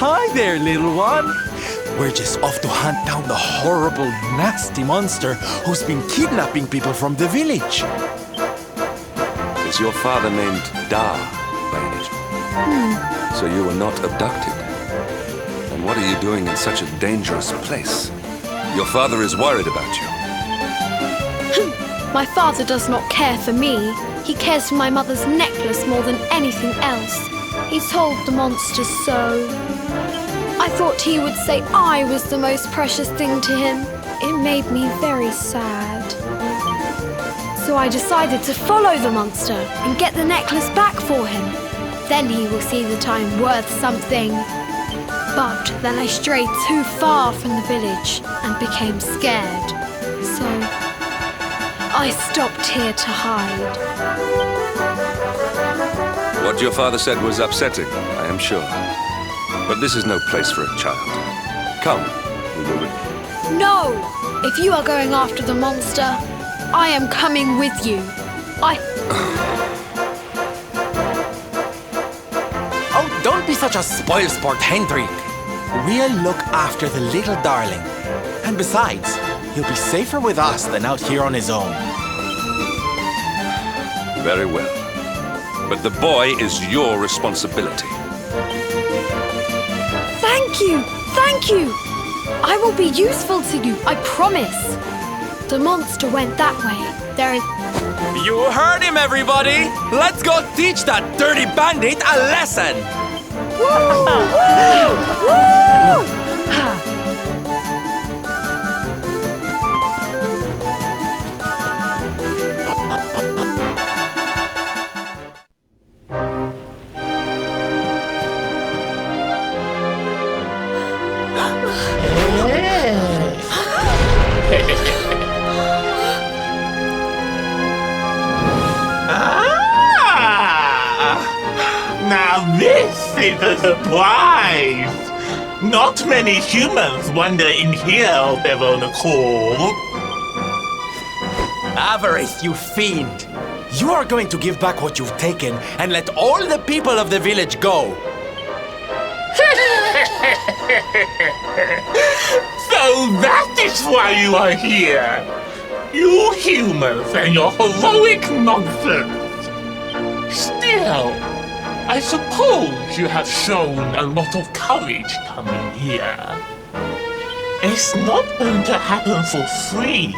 Hi there, little one. We're just off to hunt down the horrible, nasty monster who's been kidnapping people from the village. Is your father named Da, by any chance? So you were not abducted? And what are you doing in such a dangerous place? Your father is worried about you. My father does not care for me. He cares for my mother's necklace more than anything else. He told the monster so. I thought he would say I was the most precious thing to him. It made me very sad. So I decided to follow the monster and get the necklace back for him. Then he will see that I'm worth something. But then I strayed too far from the village and became scared. So I stopped here to hide. What your father said was upsetting, I am sure. But this is no place for a child. Come, we will... No! If you are going after the monster, I am coming with you. Oh, don't be such a spoilsport, Hendrik. We'll look after the little darling. And besides, he'll be safer with us than out here on his own. Very well. But the boy is your responsibility. Thank you! Thank you! I will be useful to you, I promise. The monster went that way. There is... You heard him, everybody! Let's go teach that dirty bandit a lesson! Woo! Woo! Woo! Now this is a surprise! Not many humans wander in here of their own accord. Avarice, you fiend! You are going to give back what you've taken and let all the people of the village go! So that is why you are here! You humans and your heroic nonsense! Still, I suppose you have shown a lot of courage coming here. It's not going to happen for free.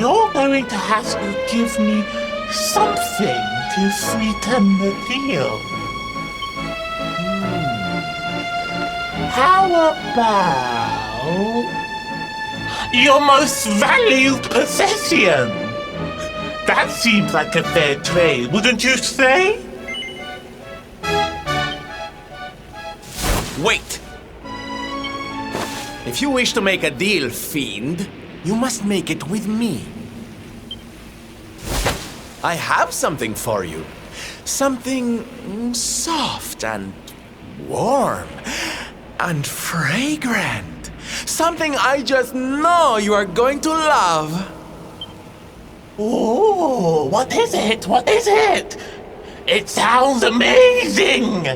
You're going to have to give me something to sweeten the deal. How about your most valued possession? That seems like a fair trade, wouldn't you say? Wait! If you wish to make a deal, fiend, you must make it with me. I have something for you. Something soft and warm and fragrant. Something I just know you are going to love. Oh, what is it? What is it? It sounds amazing!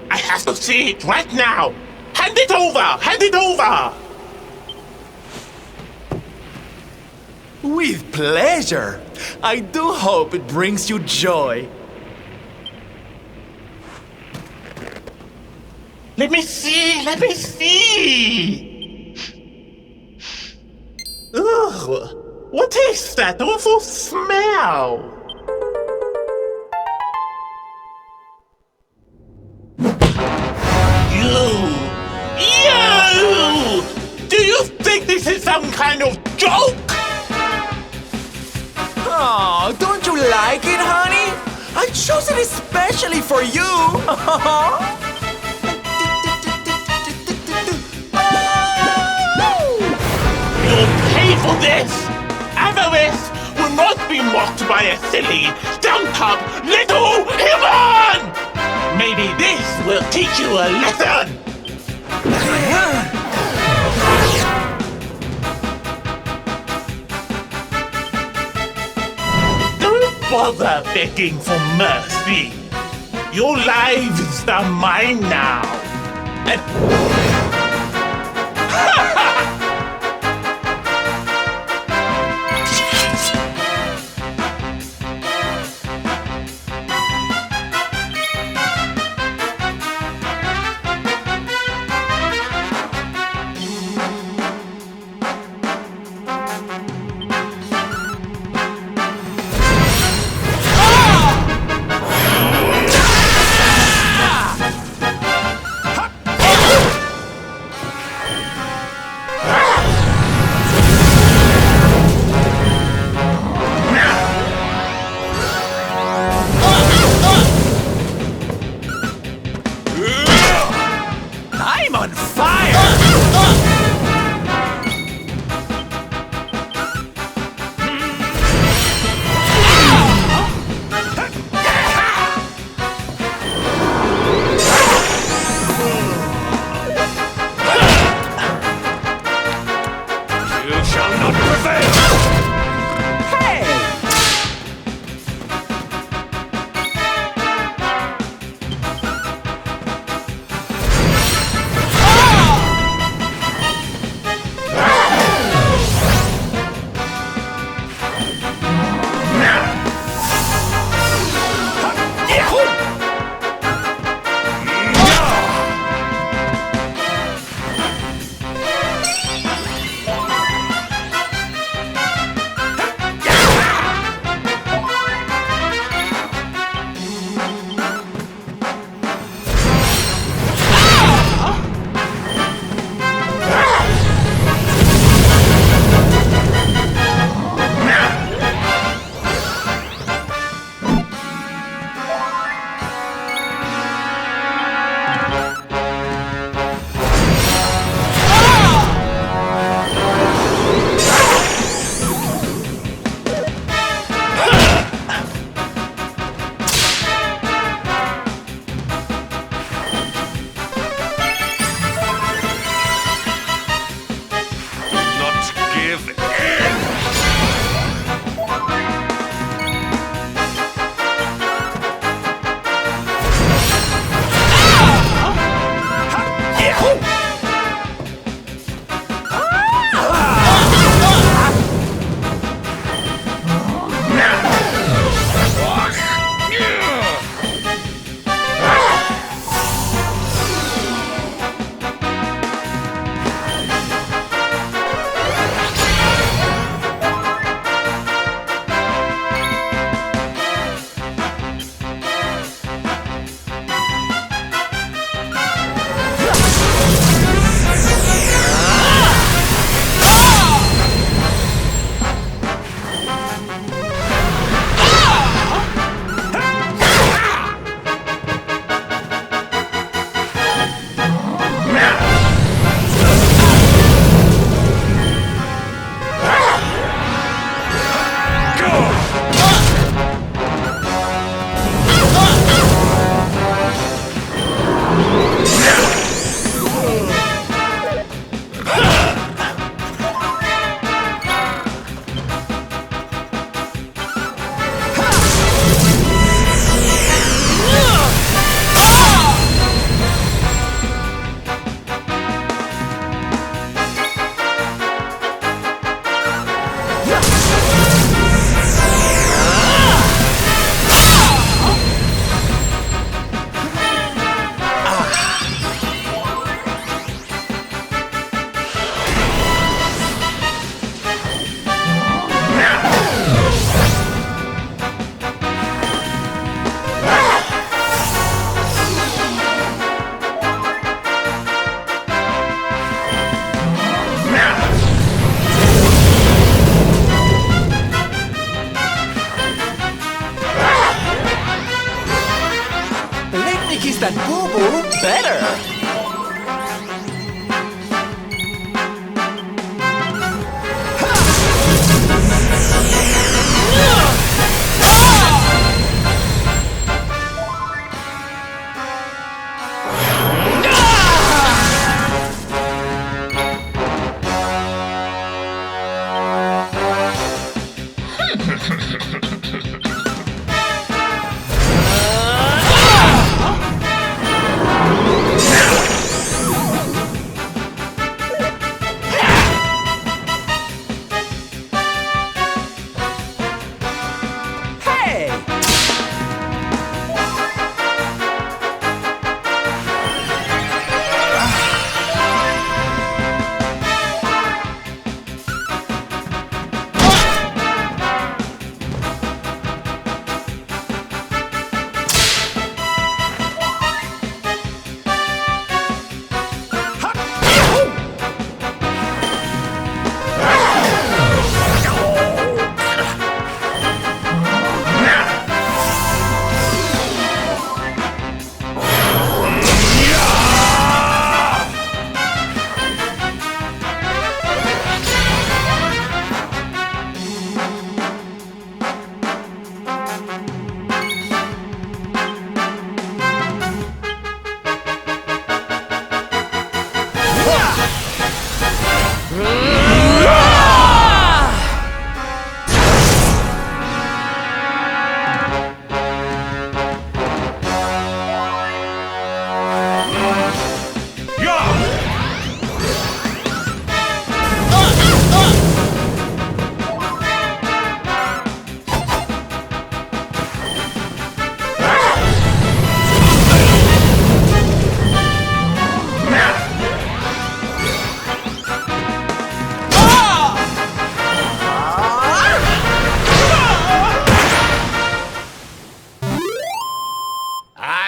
I have to see it right now! Hand it over! Hand it over! With pleasure. I do hope it brings you joy. Let me see! Let me see! Ugh! What is that awful smell? You! Do you think this is some kind of joke? Oh, don't you like it, honey? I chose it especially for you. You'll pay for this! Avarice will not be mocked by a silly, stumped-up little human! Maybe this will teach you a lesson! Don't bother begging for mercy. Your lives are mine now. And makes that boo-boo better.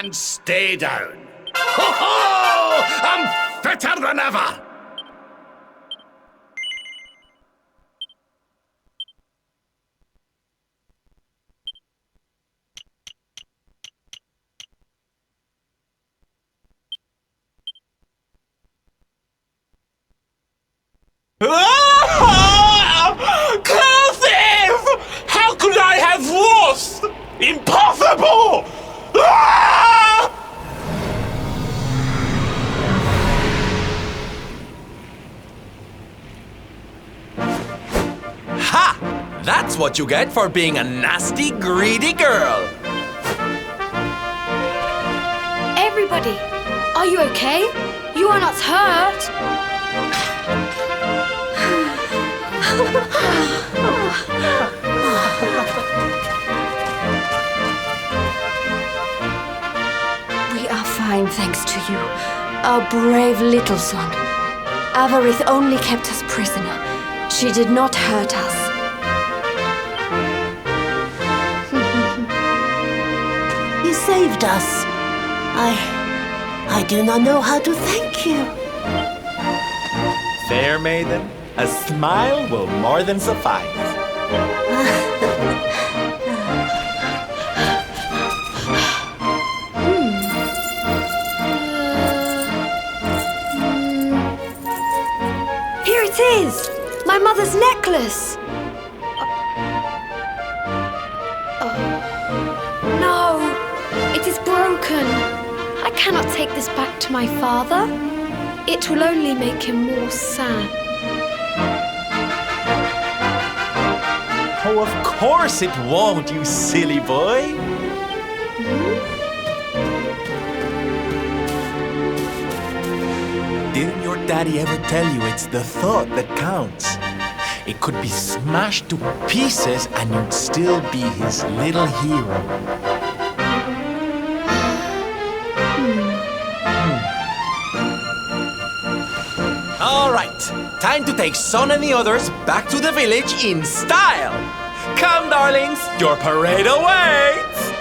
And stay down. Ho-ho! I'm fitter than ever! Cursive! How could I have lost? Impossible! Ha! That's what you get for being a nasty, greedy girl. Everybody, are you okay? You are not hurt. We are fine, thanks to you, our brave little son. Avarith only kept us prisoner. She did not hurt us. You saved us. I do not know how to thank you. Fair maiden, a smile will more than suffice. Here it is! My mother's necklace! No! It is broken! I cannot take this back to my father. It will only make him more sad. Oh, of course it won't, you silly boy. Didn't your daddy ever tell you it's the thought that counts? It could be smashed to pieces and you'd still be his little hero. All right, time to take Son and the others back to the village in style. Come, darlings, your parade awaits.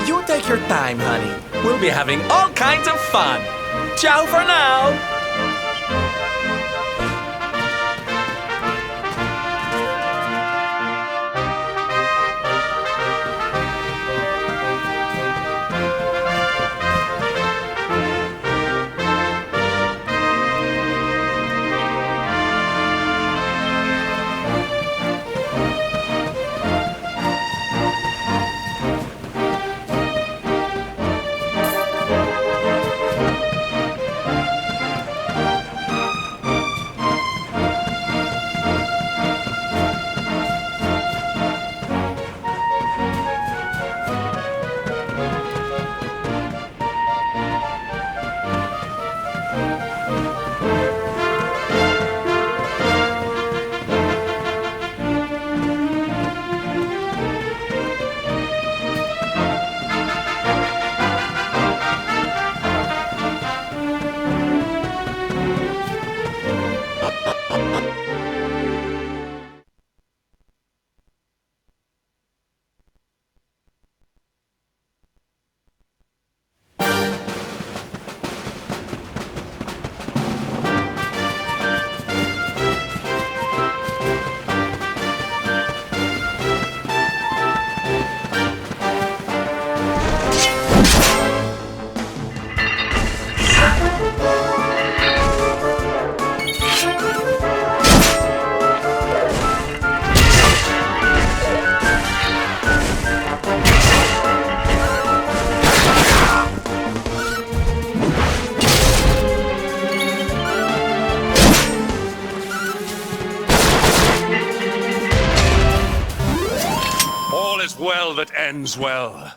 You take your time, honey. We'll be having all kinds of fun. Ciao for now. is well that ends well.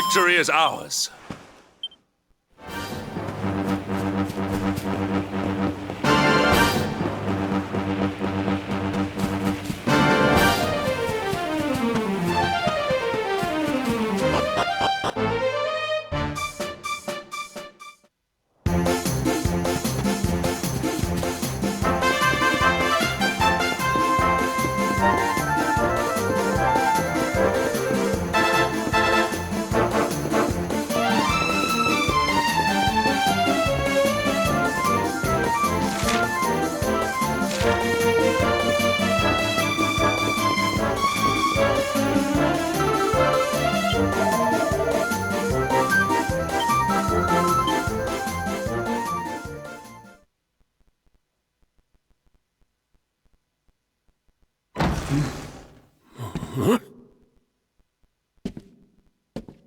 Victory is ours.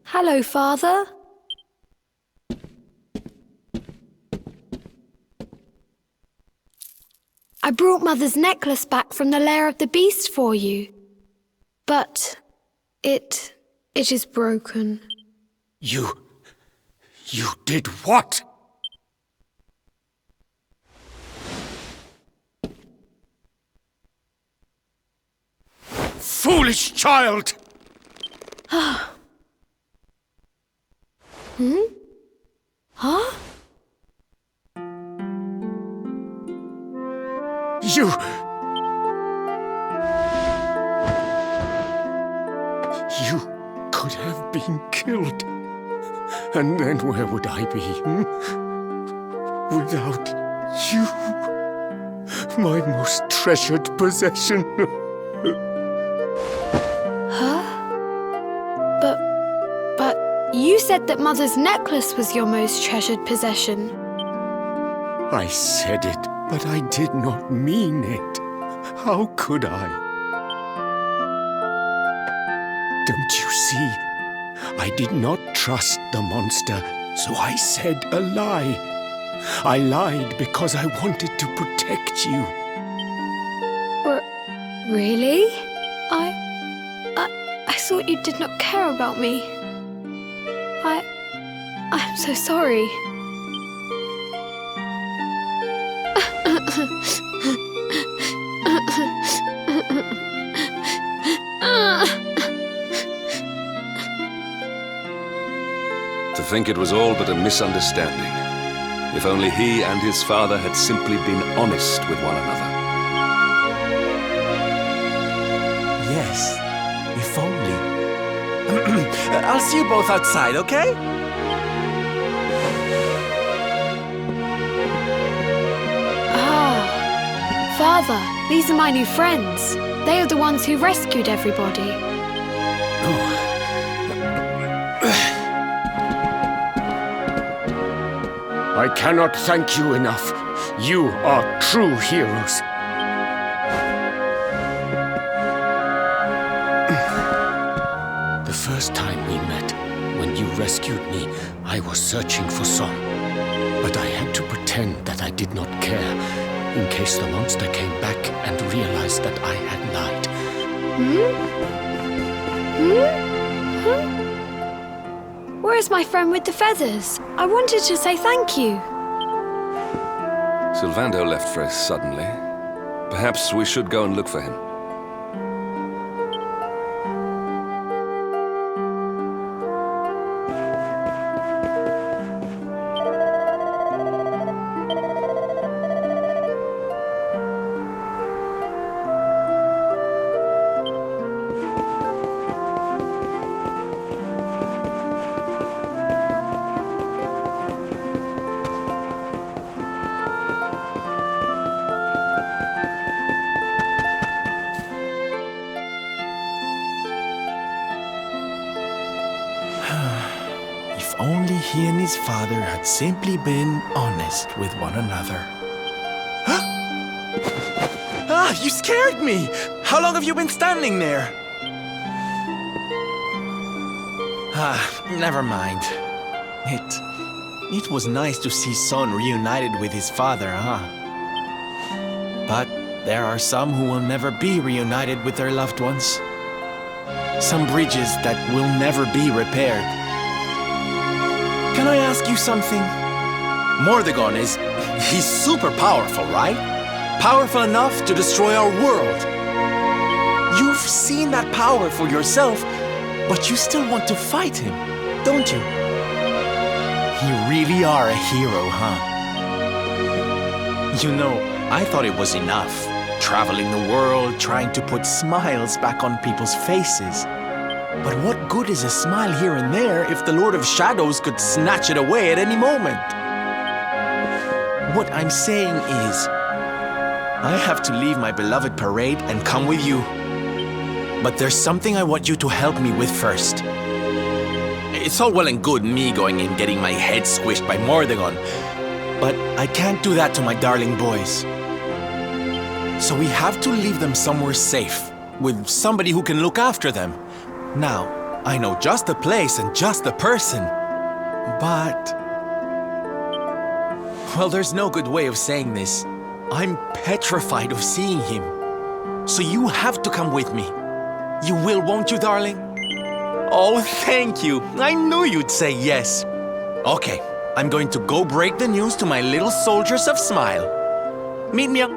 Hello, Father. I brought Mother's necklace back from the lair of the beast for you. But it is broken. You did what? Foolish child! Huh? You could have been killed. And then where would I be? Without you, my most treasured possession. Huh? But you said that Mother's necklace was your most treasured possession. I said it, but I did not mean it. How could I? Don't you see? I did not trust the monster, so I said a lie. I lied because I wanted to protect you. Really? I thought you did not care about me. I'm so sorry. To think it was all but a misunderstanding. If only he and his father had simply been honest with one another. Yes, if only. I'll see you both outside, okay? Father, these are my new friends. They are the ones who rescued everybody. I cannot thank you enough. You are true heroes. The first time we met, when you rescued me, I was searching for Son. But I had to pretend that I did not care, in case the monster came back and realized that I had lied. Where is my friend with the feathers? I wanted to say thank you. Sylvando left very suddenly. Perhaps we should go and look for him. If only he and his father had simply been honest with one another. Ah, you scared me! How long have you been standing there? Ah, never mind. It was nice to see Son reunited with his father, huh? But there are some who will never be reunited with their loved ones. Some bridges that will never be repaired. Can I ask you something? Mordegon he's super powerful, right? Powerful enough to destroy our world. You've seen that power for yourself, but you still want to fight him, don't you? You really are a hero, huh? You know, I thought it was enough. Traveling the world, trying to put smiles back on people's faces. But what good is a smile here and there if the Lord of Shadows could snatch it away at any moment? What I'm saying is, I have to leave my beloved parade and come with you. But there's something I want you to help me with first. It's all well and good me going and getting my head squished by Mordegon, but I can't do that to my darling boys. So we have to leave them somewhere safe, with somebody who can look after them. Now, I know just the place and just the person, but... Well, there's no good way of saying this. I'm petrified of seeing him. So you have to come with me. You will, won't you, darling? Oh, thank you. I knew you'd say yes. Okay, I'm going to go break the news to my little soldiers of Smile. Meet me up.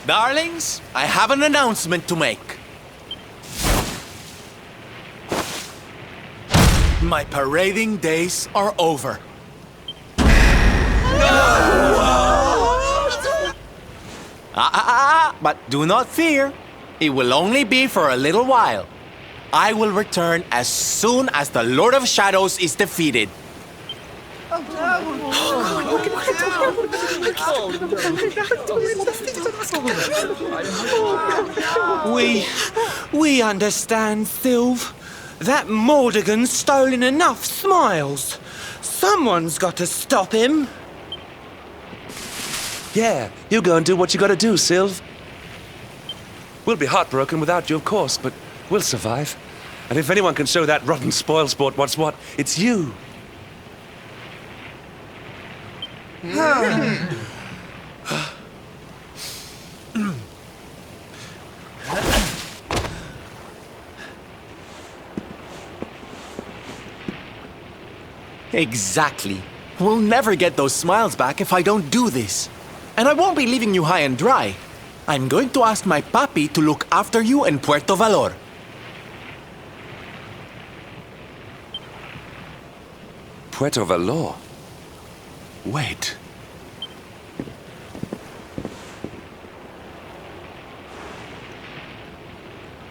Darlings, I have an announcement to make. My parading days are over. But do not fear. It will only be for a little while. I will return as soon as the Lord of Shadows is defeated. We understand, Sylve. That Mordigan's stolen enough smiles. Someone's got to stop him. Yeah, you go and do what you gotta do, Sylve. We'll be heartbroken without you, of course, but we'll survive. And if anyone can show that rotten spoilsport what's what, it's you. Exactly. We'll never get those smiles back if I don't do this. And I won't be leaving you high and dry. I'm going to ask my papi to look after you in Puerto Valor. Puerto Valor? Wait.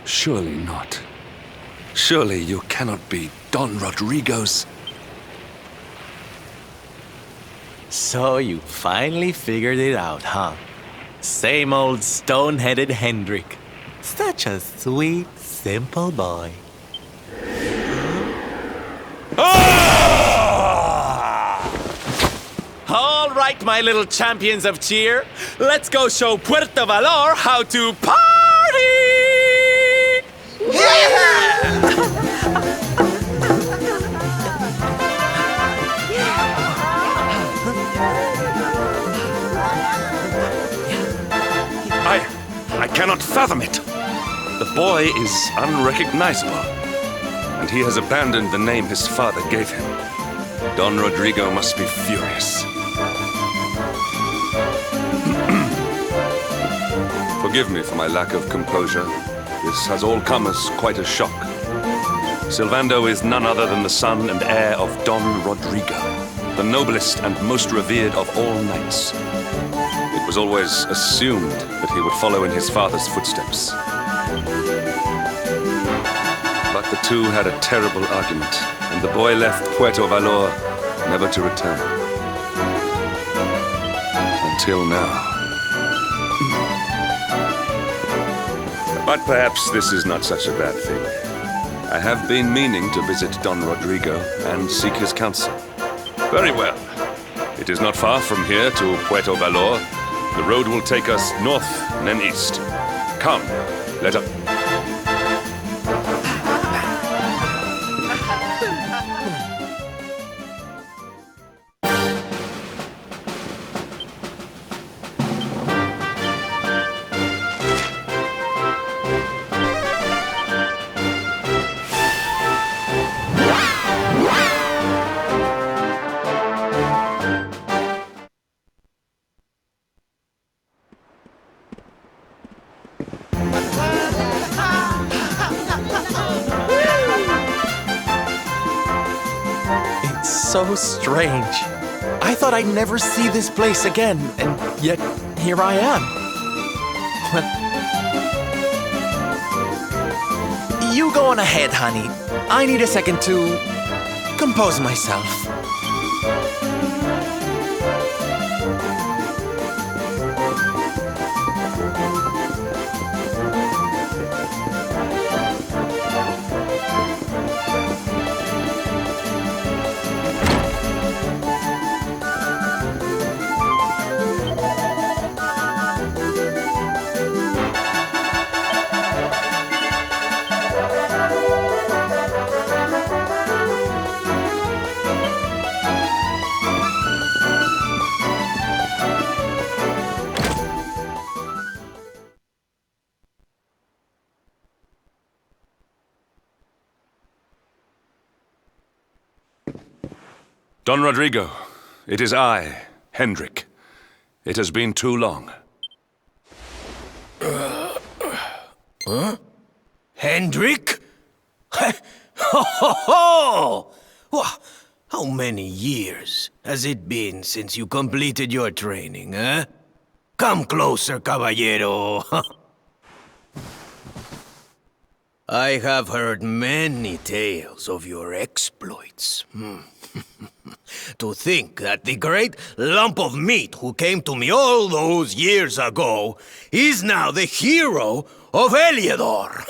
Surely not. Surely you cannot be Don Rodrigo's... So you finally figured it out, huh? Same old stone-headed Hendrik. Such a sweet, simple boy. All right, my little champions of cheer. Let's go show Puerto Valor how to party! I cannot fathom it. The boy is unrecognizable, and he has abandoned the name his father gave him. Don Rodrigo must be furious. Forgive me for my lack of composure. This has all come as quite a shock. Sylvando is none other than the son and heir of Don Rodrigo, the noblest and most revered of all knights. It was always assumed that he would follow in his father's footsteps. But the two had a terrible argument, and the boy left Puerto Valor never to return. Until now. But perhaps this is not such a bad thing. I have been meaning to visit Don Rodrigo and seek his counsel. Very well. It is not far from here to Puerto Valor. The road will take us north and then east. Come, let us... So strange. I thought I'd never see this place again, and yet here I am. You go on ahead, honey. I need a second to compose myself. Don Rodrigo, it is I, Hendrik. It has been too long. Huh? Hendrik? Ho ho ho! How many years has it been since you completed your training, eh? Come closer, caballero. I have heard many tales of your exploits. To think that the great lump of meat who came to me all those years ago is now the hero of Heliodor.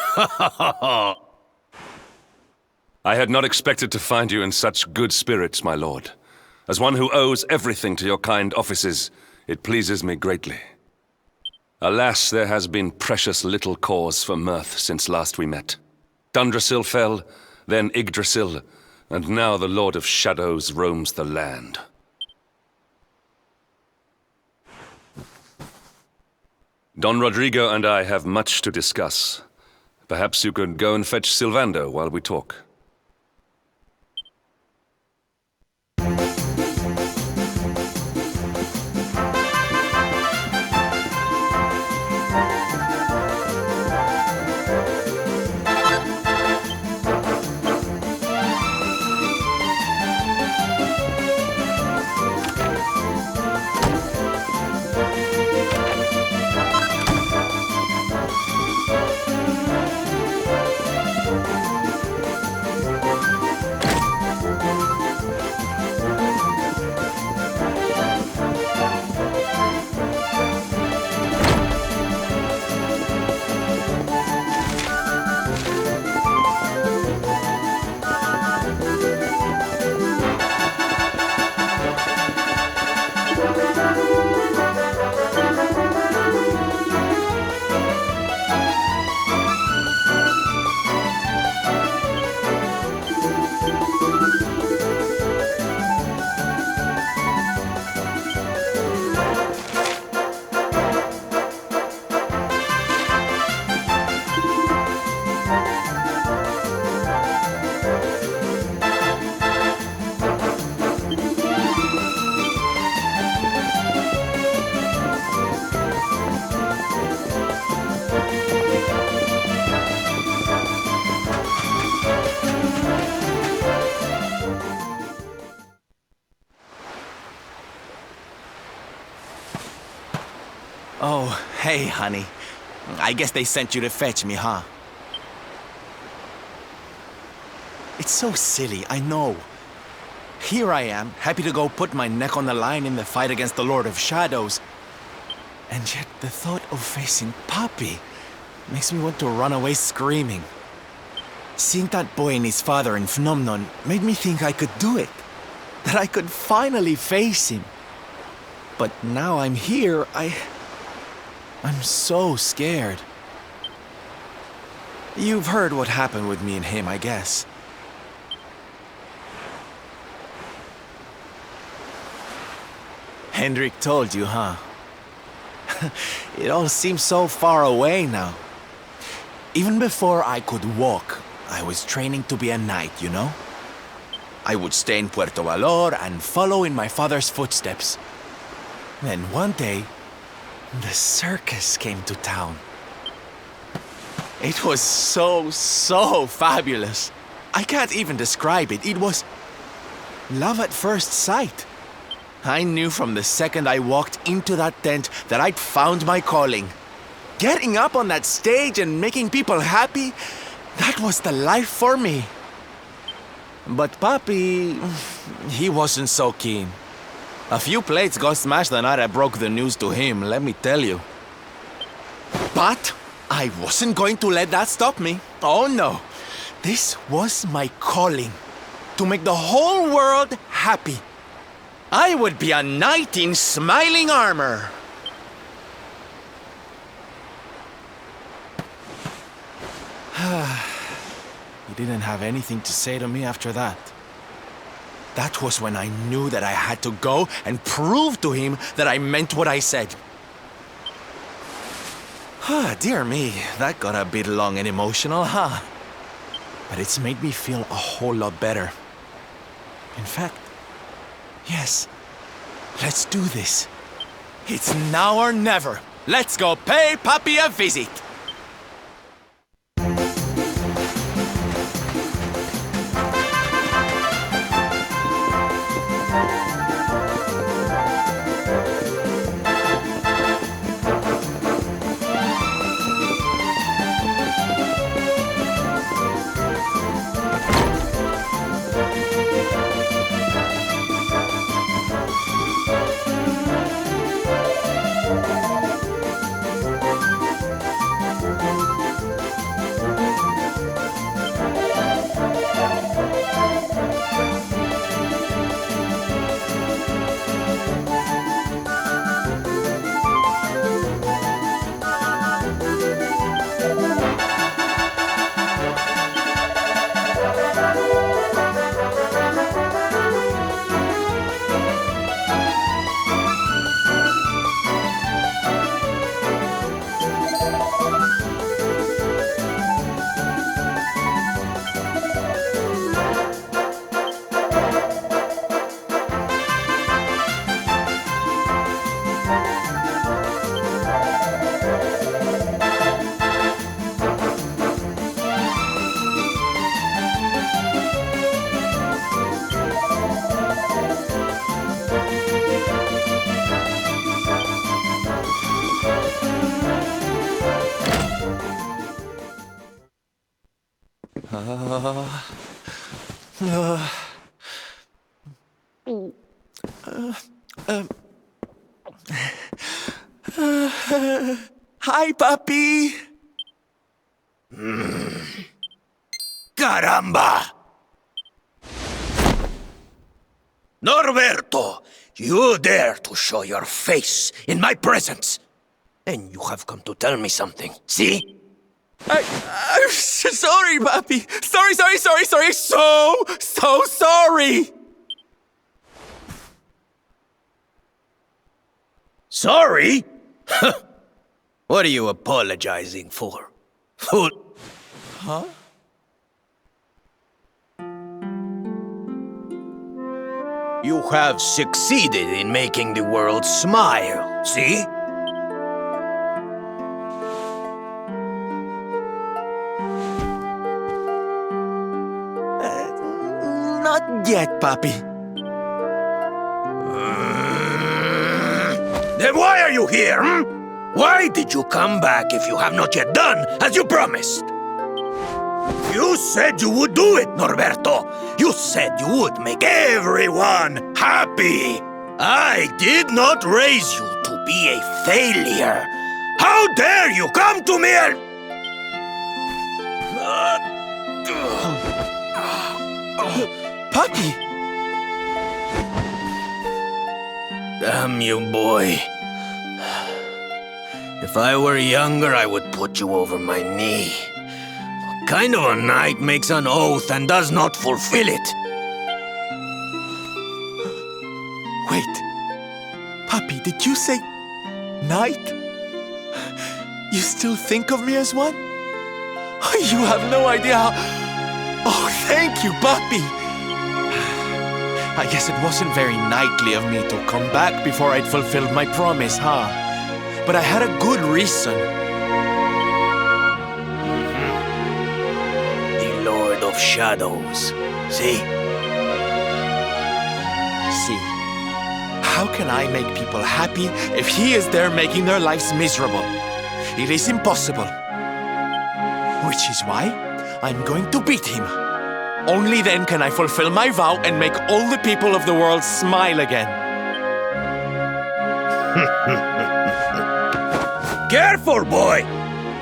I had not expected to find you in such good spirits, my lord. As one who owes everything to your kind offices, it pleases me greatly. Alas, there has been precious little cause for mirth since last we met. Dundrasil fell, then Yggdrasil, and now the Lord of Shadows roams the land. Don Rodrigo and I have much to discuss. Perhaps you could go and fetch Sylvando while we talk. Oh, hey, honey. I guess they sent you to fetch me, huh? It's so silly, I know. Here I am, happy to go put my neck on the line in the fight against the Lord of Shadows. And yet the thought of facing Papi makes me want to run away screaming. Seeing that boy and his father in Phnomnon made me think I could do it. That I could finally face him. But now I'm here, I'm so scared. You've heard what happened with me and him, I guess. Hendrik told you, huh? It all seems so far away now. Even before I could walk, I was training to be a knight, you know? I would stay in Puerto Valor and follow in my father's footsteps. Then one day, the circus came to town. It was so fabulous. I can't even describe it. It was love at first sight. I knew from the second I walked into that tent that I'd found my calling. Getting up on that stage and making people happy, that was the life for me. But Papi, he wasn't so keen. A few plates got smashed the night I broke the news to him, let me tell you. But I wasn't going to let that stop me. Oh no. This was my calling. To make the whole world happy. I would be a knight in smiling armor. He didn't have anything to say to me after that. That was when I knew that I had to go and prove to him that I meant what I said. Dear me, that got a bit long and emotional, huh? But it's made me feel a whole lot better. In fact, Yes. Let's do this. It's now or never. Let's go pay Papi a visit. Hi, Papi. Caramba! Norberto, you dare to show your face in my presence. And you have come to tell me something, see? I'm sorry, Papi. Sorry. So sorry. Sorry? What are you apologizing for? Fool. Huh? You have succeeded in making the world smile, see? Not yet, Papi. Then why are you here, Why did you come back if you have not yet done as you promised? You said you would do it, Norberto. You said you would make everyone happy. I did not raise you to be a failure. How dare you come to me and... Papi! Damn you, boy. If I were younger, I would put you over my knee. What kind of a knight makes an oath and does not fulfill it? Wait. Papi, did you say... knight? You still think of me as one? You have no idea how... Oh, thank you, Papi! I guess it wasn't very knightly of me to come back before I'd fulfilled my promise, huh? But I had a good reason. The Lord of Shadows. See? See? How can I make people happy if he is there making their lives miserable? It is impossible. Which is why I'm going to beat him. Only then can I fulfill my vow and make all the people of the world smile again. Careful, boy!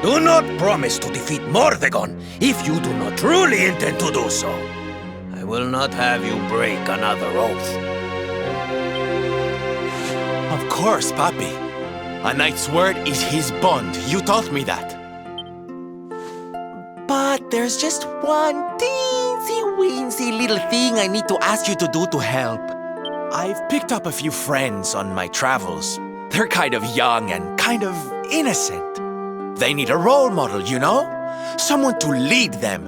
Do not promise to defeat Mordegon if you do not truly intend to do so. I will not have you break another oath. Of course, Papi. A knight's word is his bond. You taught me that. But there's just one teensy-weensy little thing I need to ask you to do to help. I've picked up a few friends on my travels. They're kind of young and kind of innocent. They need a role model, you know? Someone to lead them.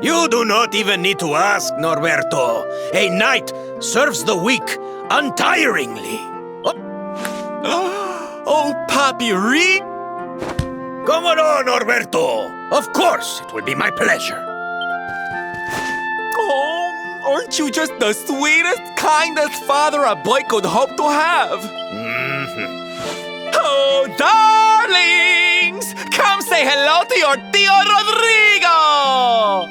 You do not even need to ask, Norberto. A knight serves the weak untiringly. Oh, Papi, read! Come on, Norberto. Of course, it will be my pleasure. Oh, aren't you just the sweetest, kindest father a boy could hope to have? Oh, darlings! Come say hello to your Tío Rodrigo!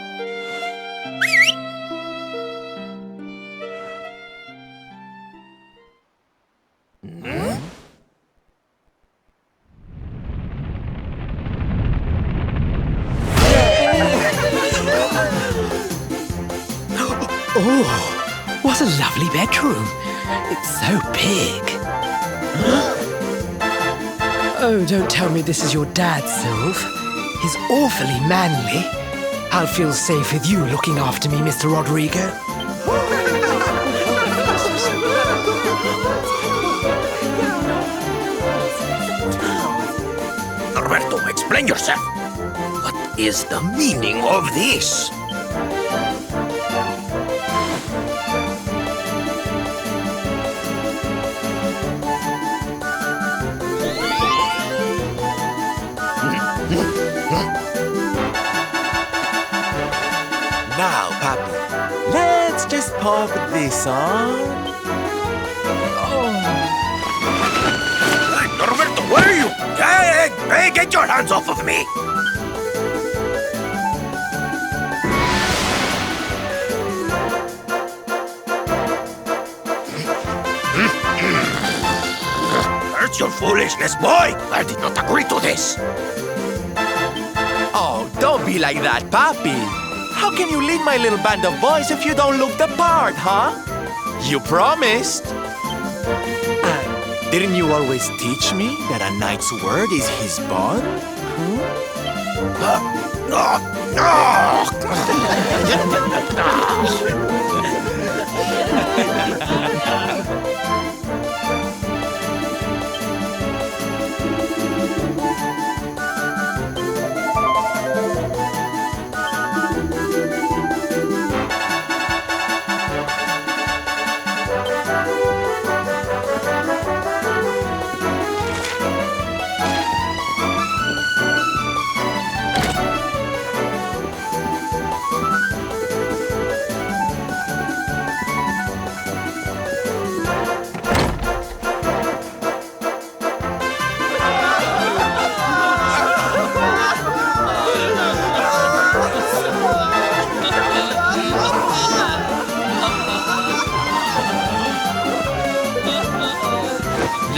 Oh, what a lovely bedroom. It's so big. Oh, don't tell me this is your dad, Sylv. He's awfully manly. I'll feel safe with you looking after me, Mr. Rodrigo. Norberto, explain yourself. What is the meaning of this? Now, Papi, let's just pop this on. Hey, Norberto, where are you? Hey, get your hands off of me! Where's your foolishness, boy? I did not agree to this. Oh, don't be like that, Papi. How can you lead my little band of boys if you don't look the part, huh? You promised. Didn't you always teach me that a knight's word is his bond?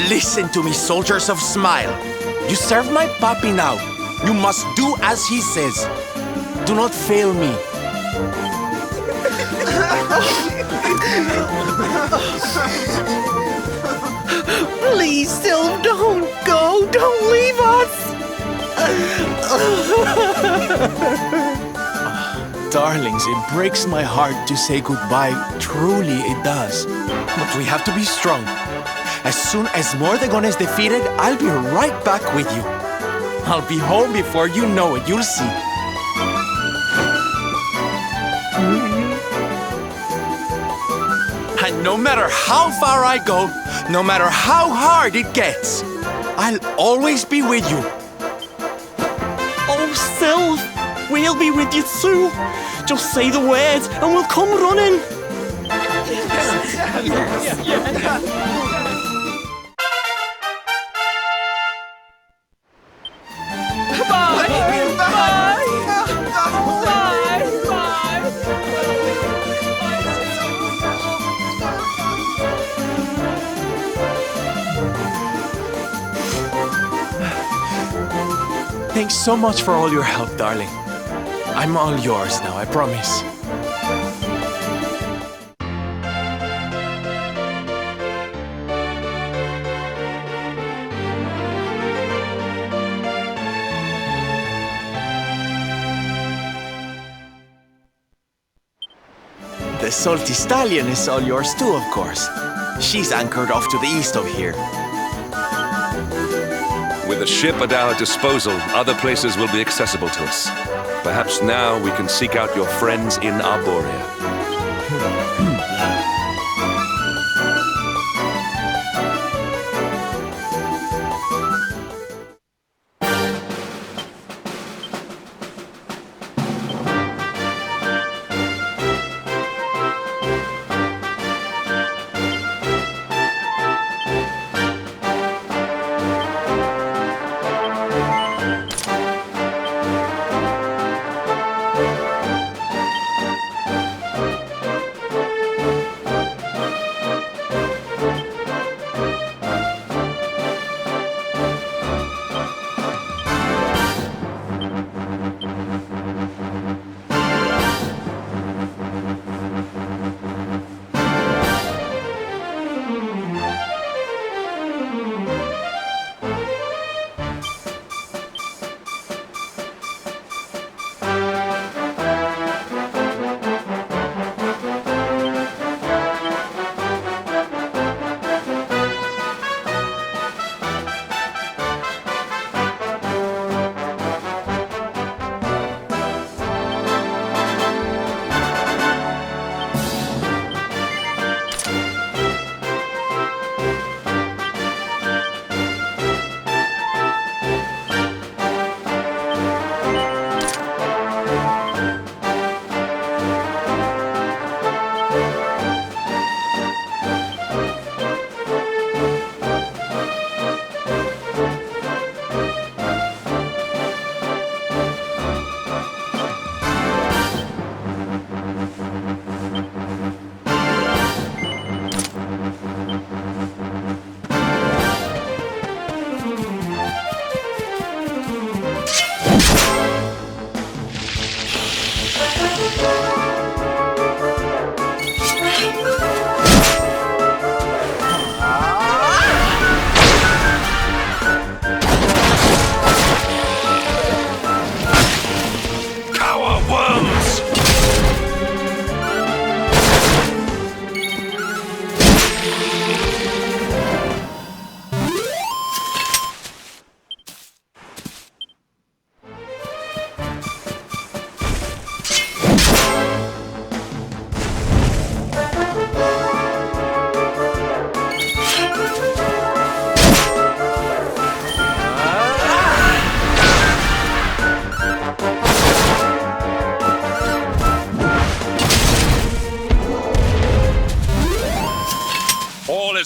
Listen to me, soldiers of Smile. You serve my Papi now. You must do as he says. Do not fail me. Please, Sylv, don't go. Don't leave us. Darlings, it breaks my heart to say goodbye. Truly, it does. But we have to be strong. As soon as Mordegon is defeated, I'll be right back with you. I'll be home before you know it. You'll see. And no matter how far I go, no matter how hard it gets, I'll always be with you. Oh, Sylv, we'll be with you too. Just say the words and we'll come running. Thanks so much for all your help, darling. I'm all yours now, I promise. The salty stallion is all yours too, of course. She's anchored off to the east of here. With a ship at our disposal, other places will be accessible to us. Perhaps now we can seek out your friends in Arborea.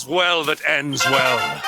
Well that ends well.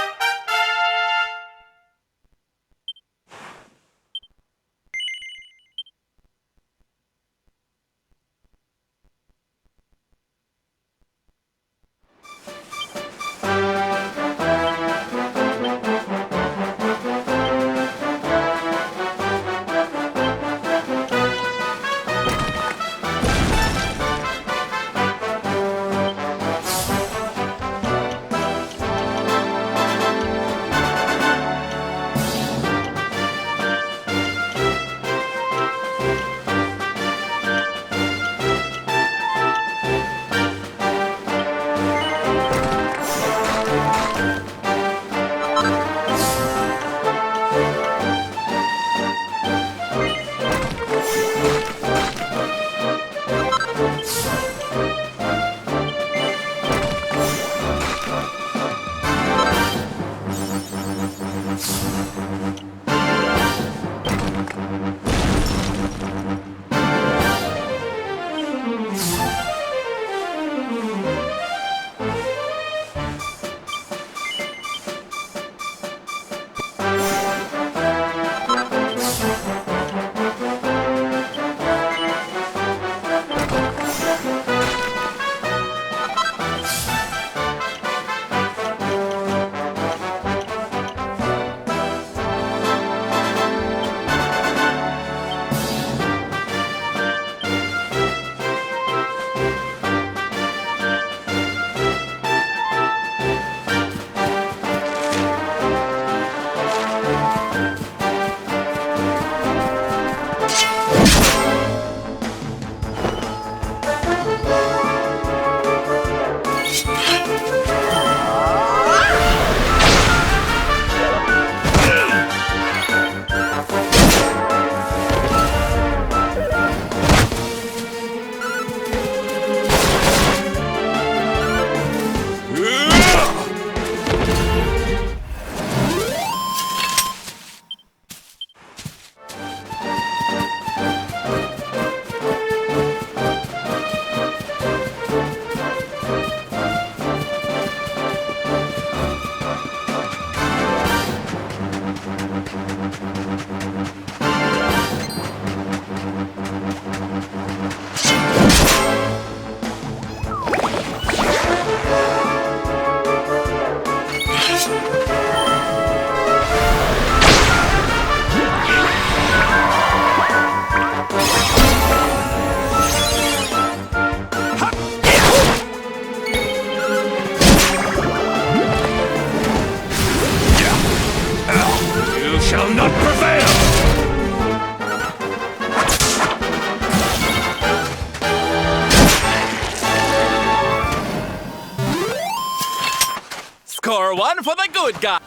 hardcore one for the good guy.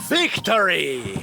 Victory!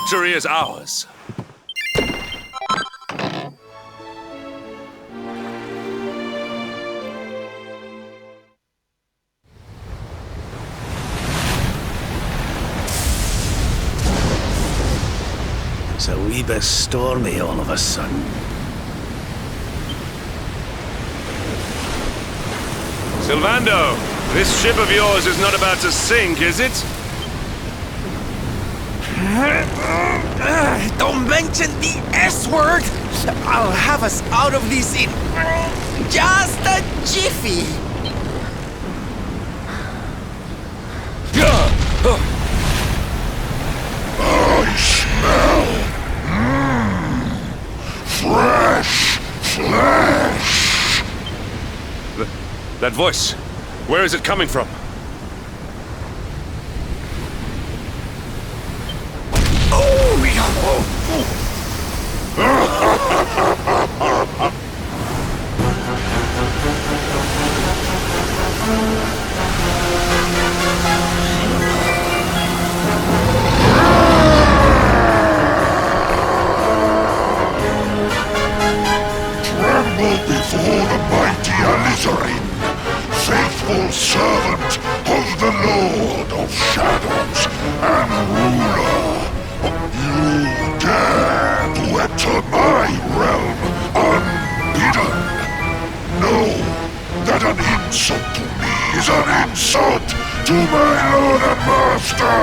victory is ours. It's a wee bit stormy all of a sudden. Sylvando, this ship of yours is not about to sink, is it? Don't mention the S-word! I'll have us out of this in just a jiffy! I smell fresh flesh. That voice, where is it coming from? Tremble before the mighty Elusive, faithful servant of the Lord of Shadows and ruler. You dare to enter my realm unbidden. Know that an insult to me is an insult to my lord and master.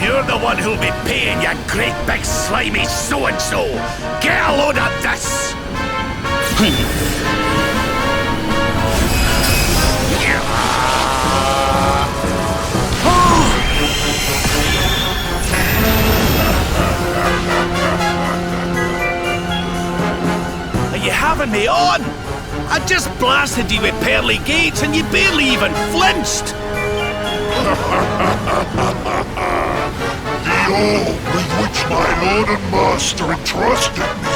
You're the one who'll be paying, you great big slimy so-and-so! Get a load of this! Are you having me on? I just blasted you with pearly gates and you barely even flinched! The orb with which my lord and master entrusted me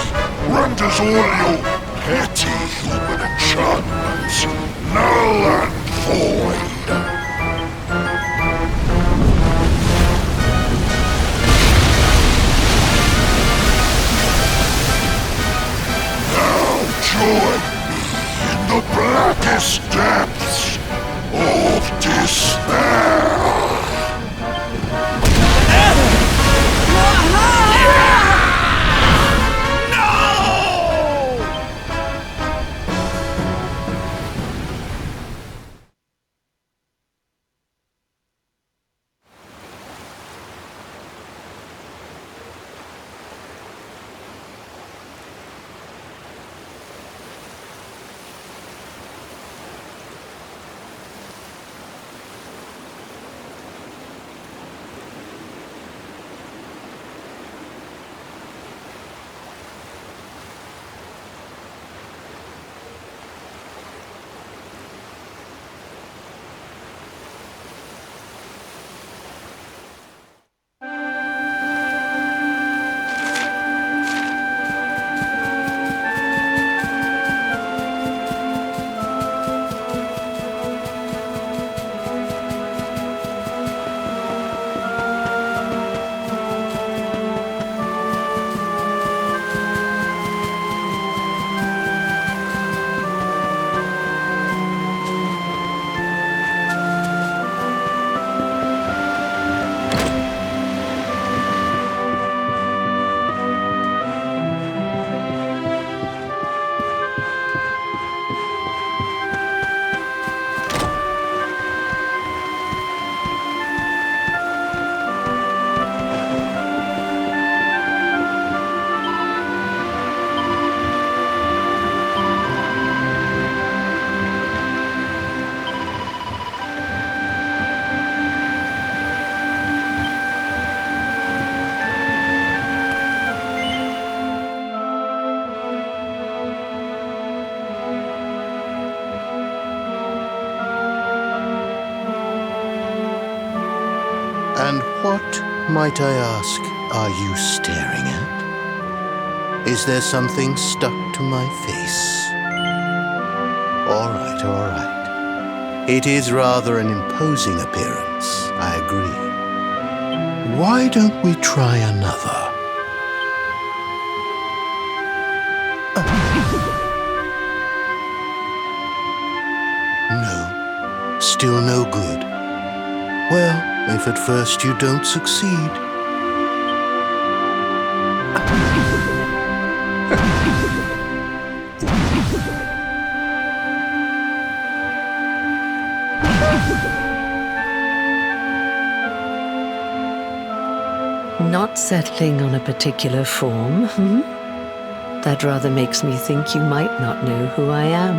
renders all your petty human enchantments null and void. Now join me in the blackest depths of despair. And what, might I ask, are you staring at? Is there something stuck to my face? All right, all right. It is rather an imposing appearance, I agree. Why don't we try another? No, still no good. Well, if at first you don't succeed. Not settling on a particular form, That rather makes me think you might not know who I am.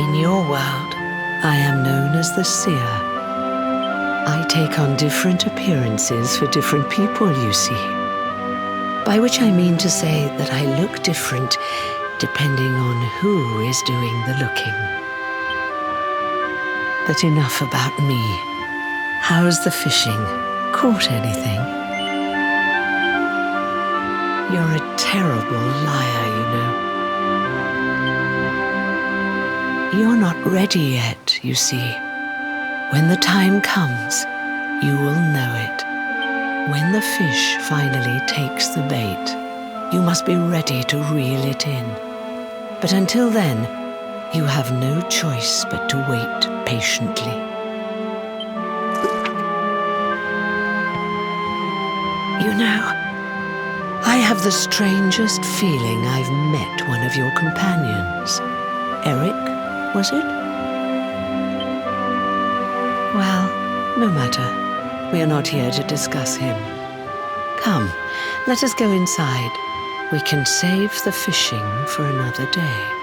In your world, I am known as the Seer. I take on different appearances for different people, you see. By which I mean to say that I look different depending on who is doing the looking. But enough about me. How's the fishing? Caught anything? You're a terrible liar, you know. You're not ready yet, you see. When the time comes, you will know it. When the fish finally takes the bait, you must be ready to reel it in. But until then, you have no choice but to wait patiently. You know, I have the strangest feeling I've met one of your companions. Eric, was it? Well, no matter. We are not here to discuss him. Come, let us go inside. We can save the fishing for another day.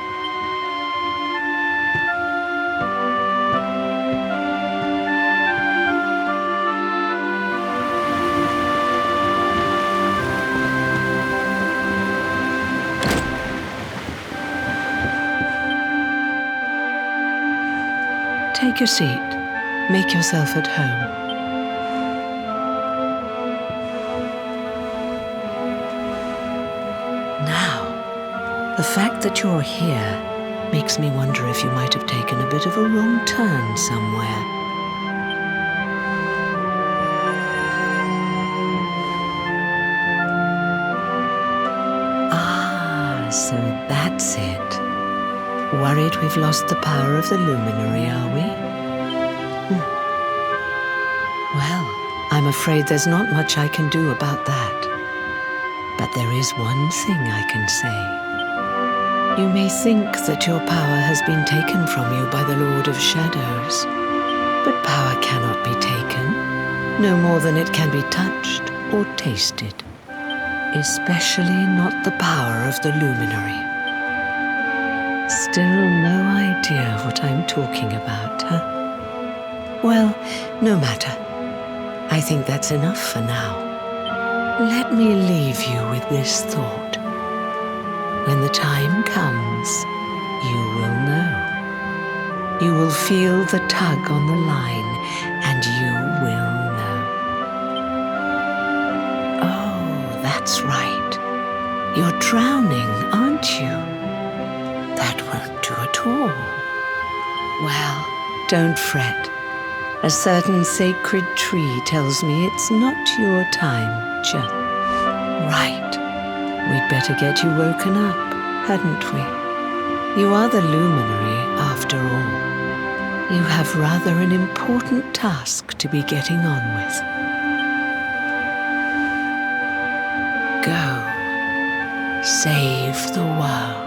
Take your seat. Make yourself at home. Now, the fact that you're here makes me wonder if you might have taken a bit of a wrong turn somewhere. Ah, so that's it. Worried we've lost the power of the luminary, are we? Well, I'm afraid there's not much I can do about that. But there is one thing I can say. You may think that your power has been taken from you by the Lord of Shadows, but power cannot be taken, no more than it can be touched or tasted, especially not the power of the luminary. Still no idea what I'm talking about, huh? Well, no matter. I think that's enough for now. Let me leave you with this thought. When the time comes, you will know. You will feel the tug on the line, and you will know. Oh, that's right. You're drowning, aren't you? That won't do at all. Well, don't fret. A certain sacred tree tells me it's not your time just. Right. We'd better get you woken up, hadn't we? You are the luminary, after all. You have rather an important task to be getting on with. Go. Save the world.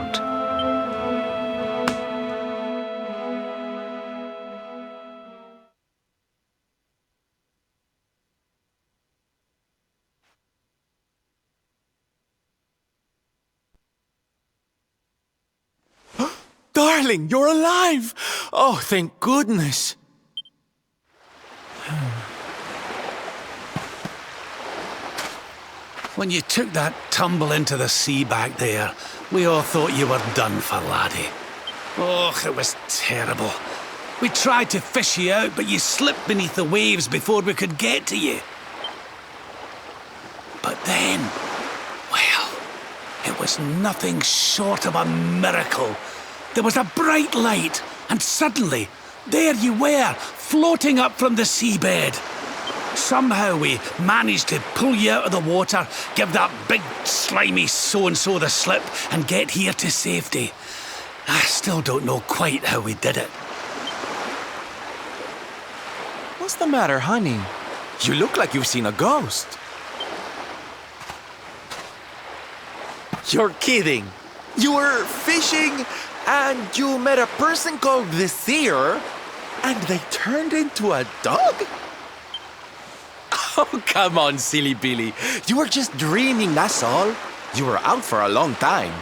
Darling, you're alive! Oh, thank goodness. When you took that tumble into the sea back there, we all thought you were done for, laddie. Oh, it was terrible. We tried to fish you out, but you slipped beneath the waves before we could get to you. But then, well, was nothing short of a miracle. There was a bright light, and suddenly, there you were, floating up from the seabed. Somehow we managed to pull you out of the water, give that big slimy so-and-so the slip, and get here to safety. I still don't know quite how we did it. What's the matter, honey? You look like you've seen a ghost. You're kidding. You were fishing and you met a person called the Seer and they turned into a dog? Oh, come on, silly Billy. You were just dreaming, that's all. You were out for a long time.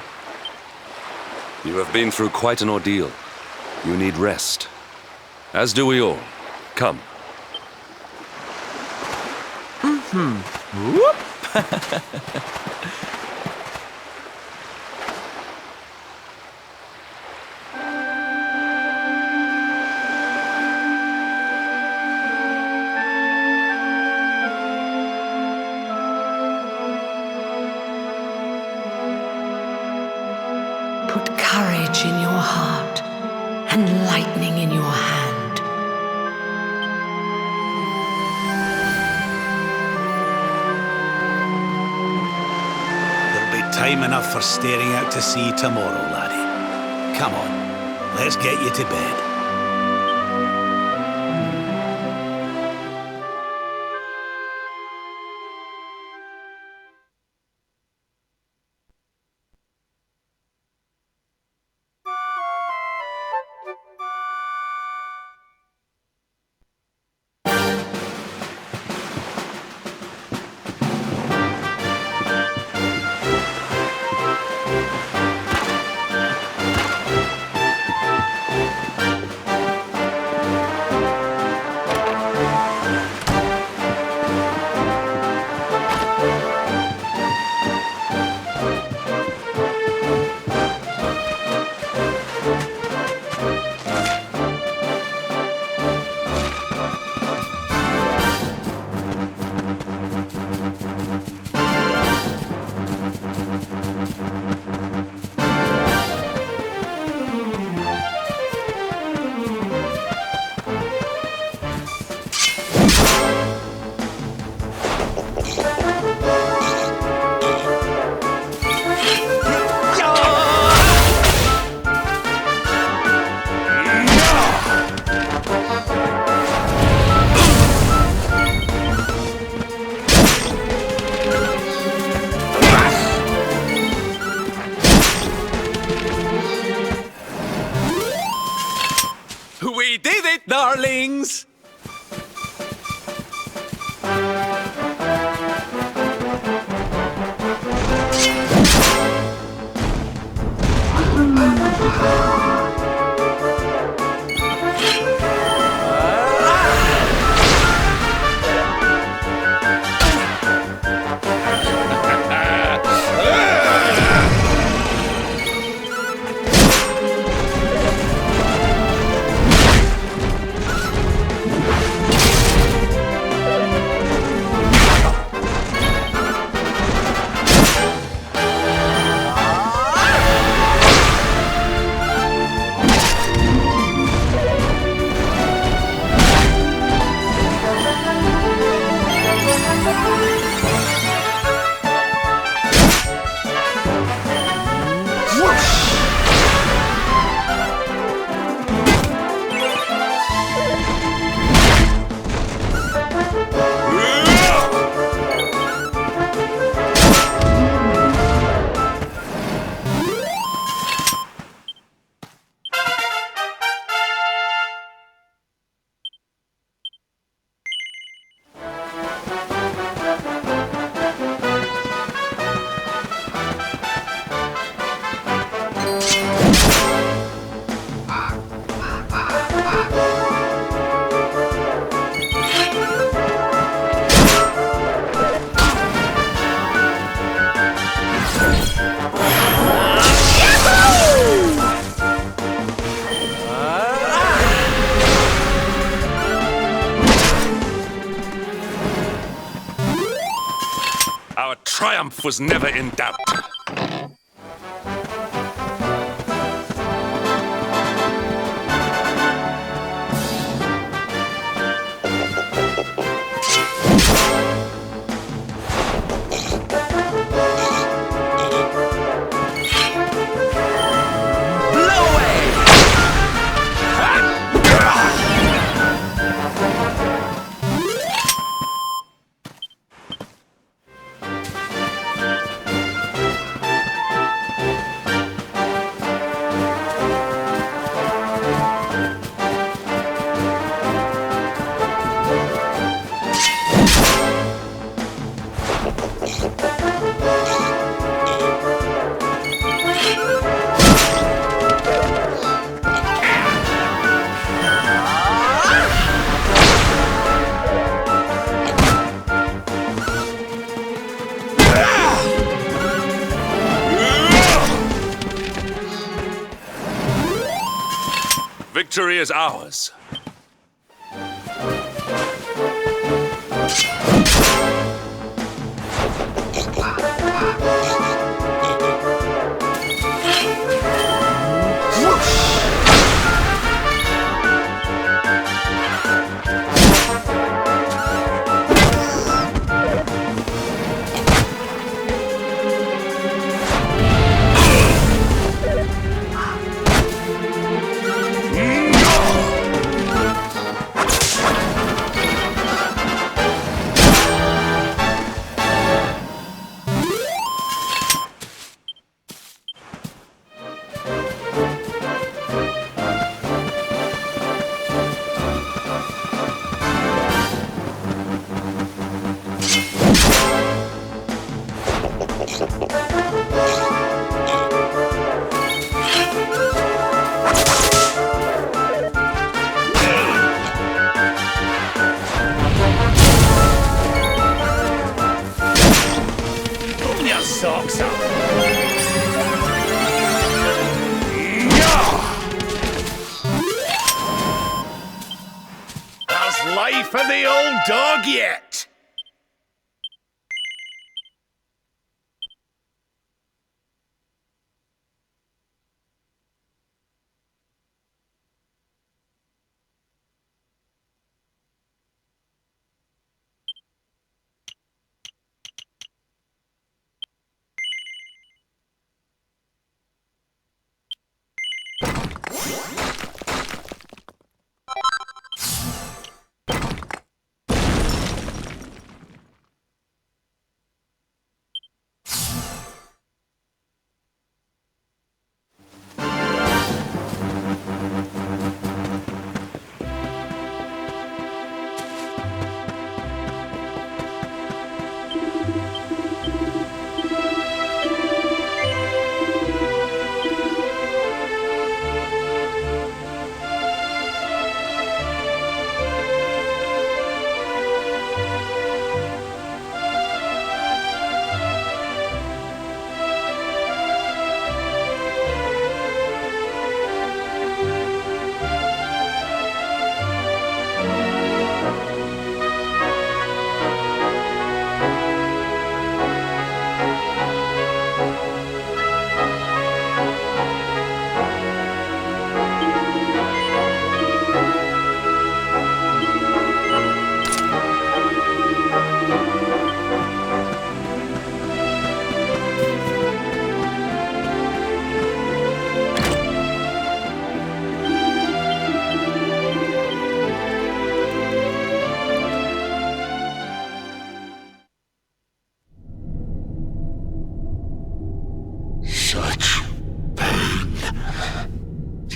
You have been through quite an ordeal. You need rest. As do we all. Come. Whoop. Put courage in your heart and lightning in your hand. There'll be time enough for staring out to sea tomorrow, laddie. Come on, let's get you to bed. We did it, darlings! Our triumph was never in doubt. victory is ours. For the old dog yet?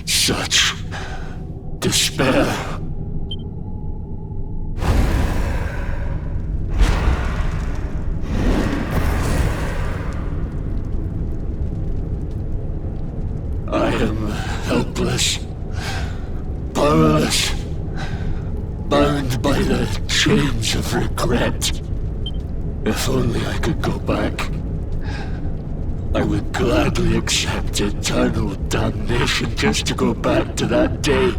Such despair. I am helpless, powerless, bound by the chains of regret. If only I could go back, I would gladly accept eternal damnation just to go back to that day.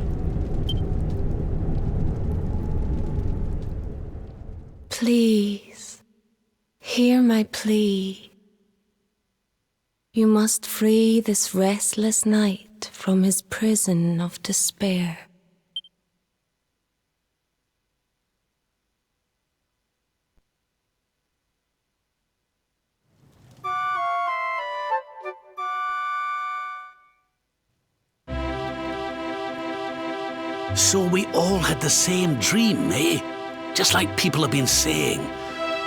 Please, hear my plea. You must free this restless knight from his prison of despair. So we all had the same dream, eh? Just like people have been saying.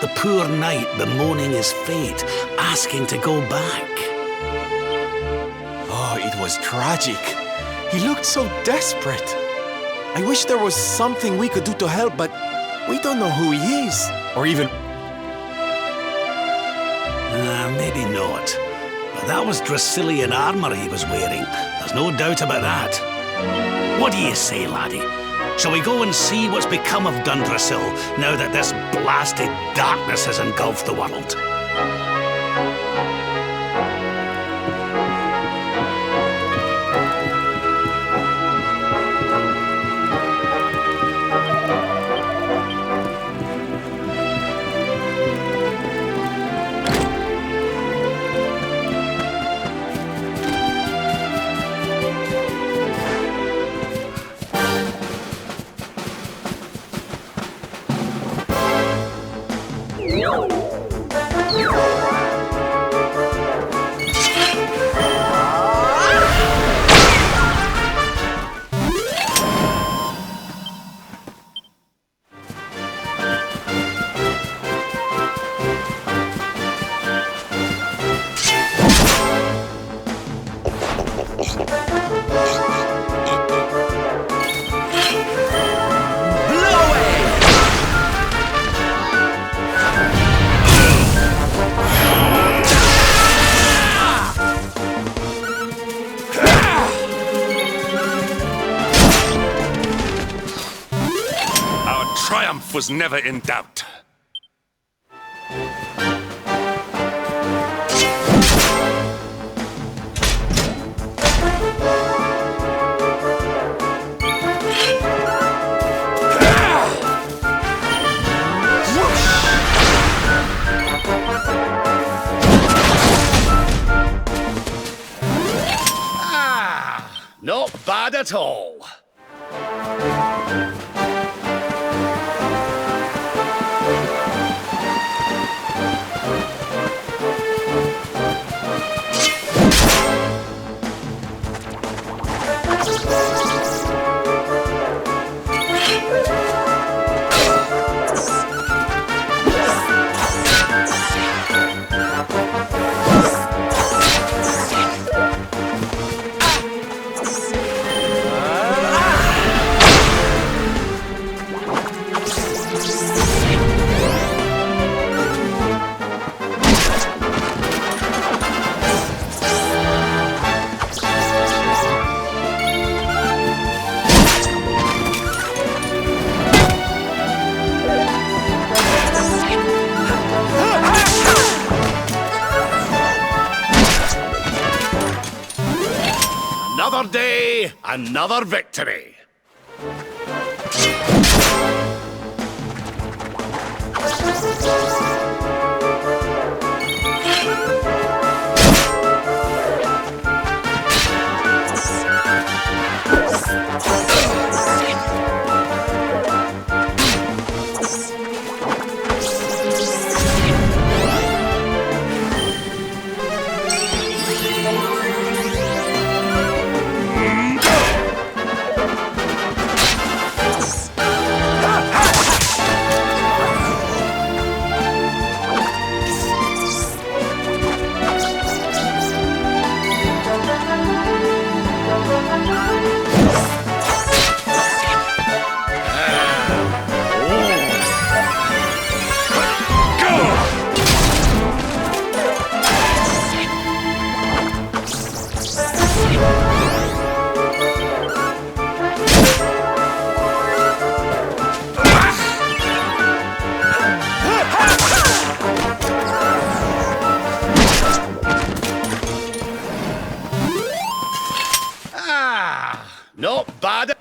The poor knight bemoaning his fate, asking to go back. Oh, it was tragic. He looked so desperate. I wish there was something we could do to help, but we don't know who he is, or even... Maybe not. But that was Dracilian armor he was wearing. There's no doubt about that. What do you say, laddie? Shall we go and see what's become of Dundrasil now that this blasted darkness has engulfed the world? was never in doubt. Not bad at all. Another day, another victory. Not bad.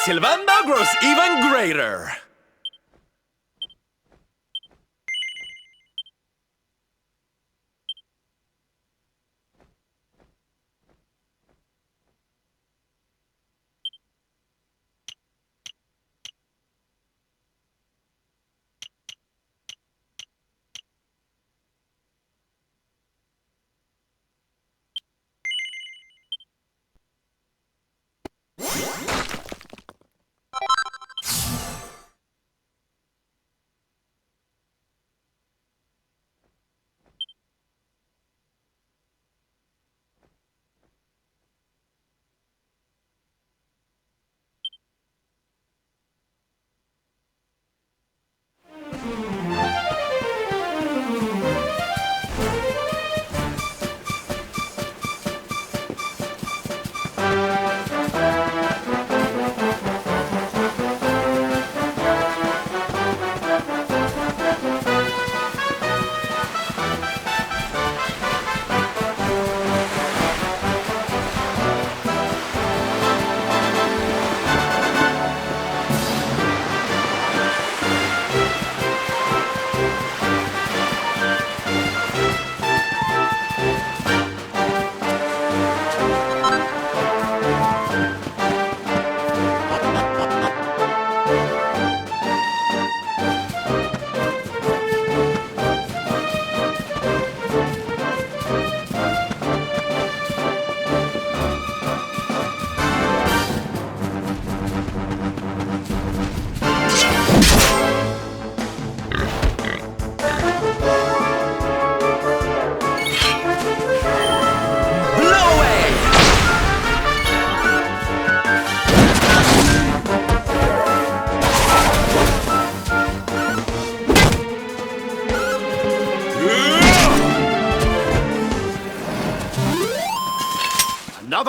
Silvando grows even greater.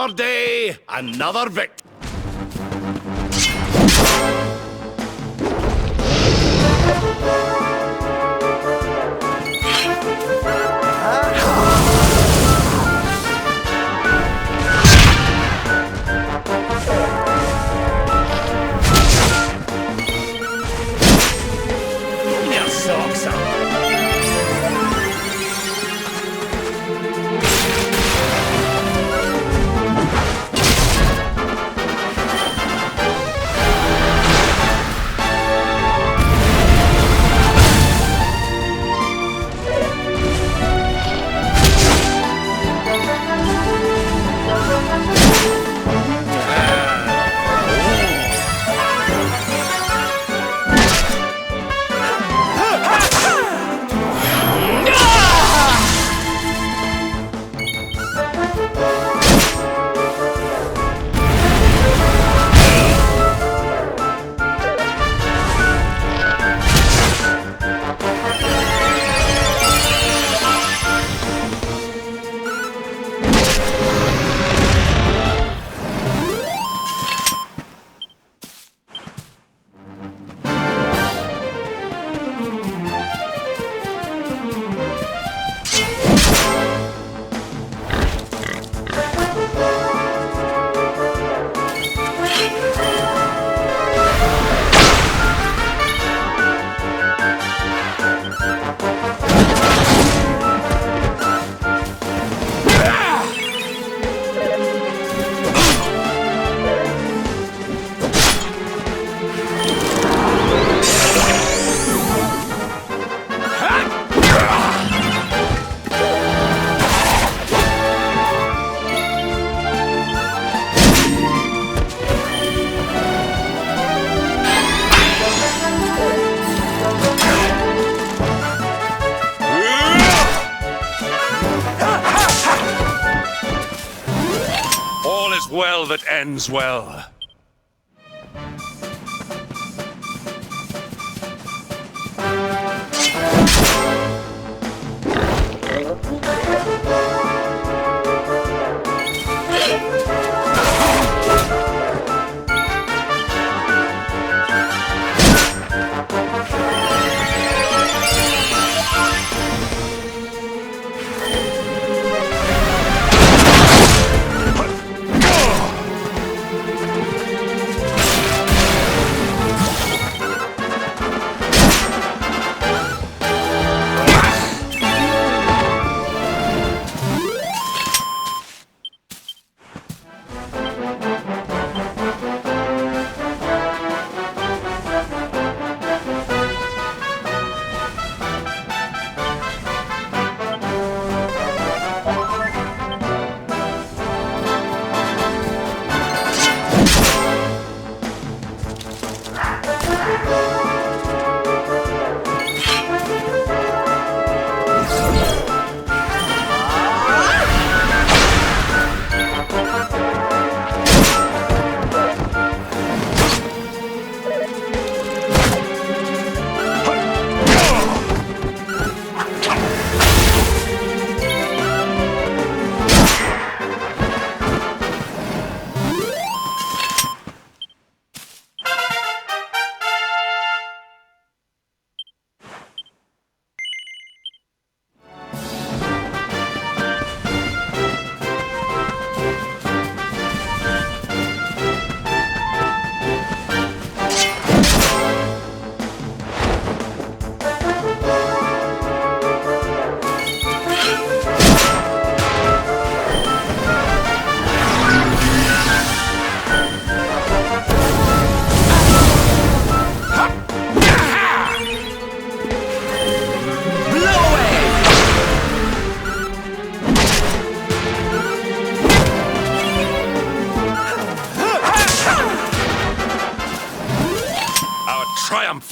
Another day, another victory. Well that ends well.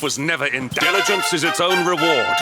Was never in diligence is its own reward.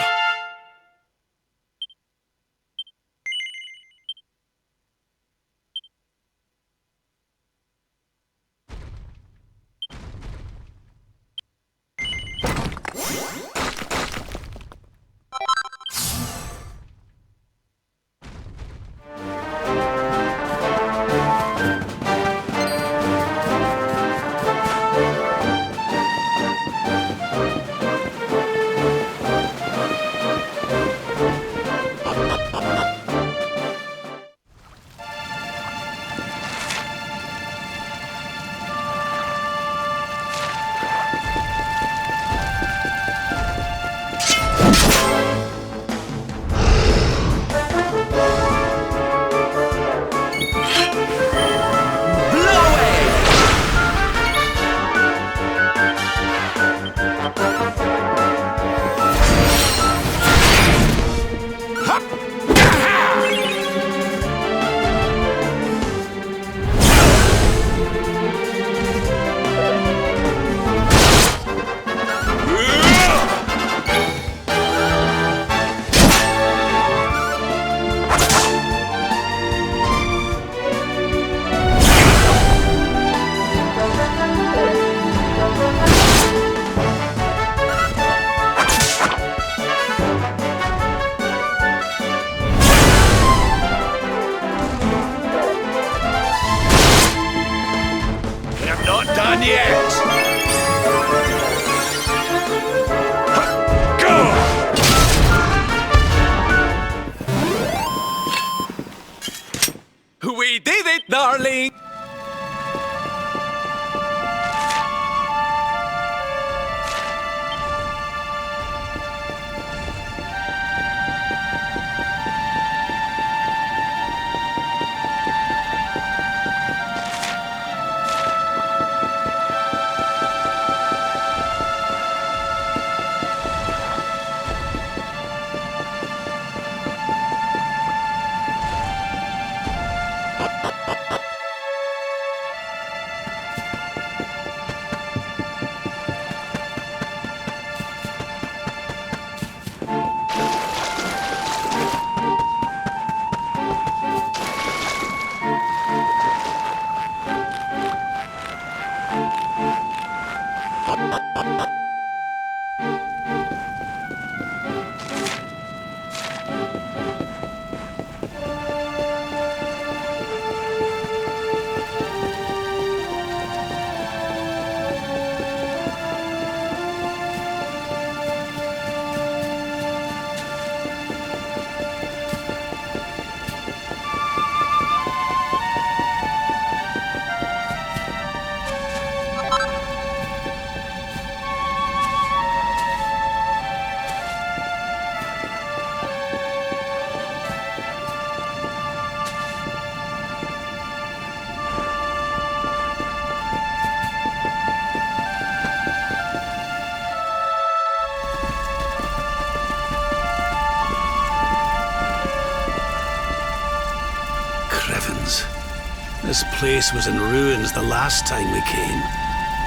This place was in ruins the last time we came.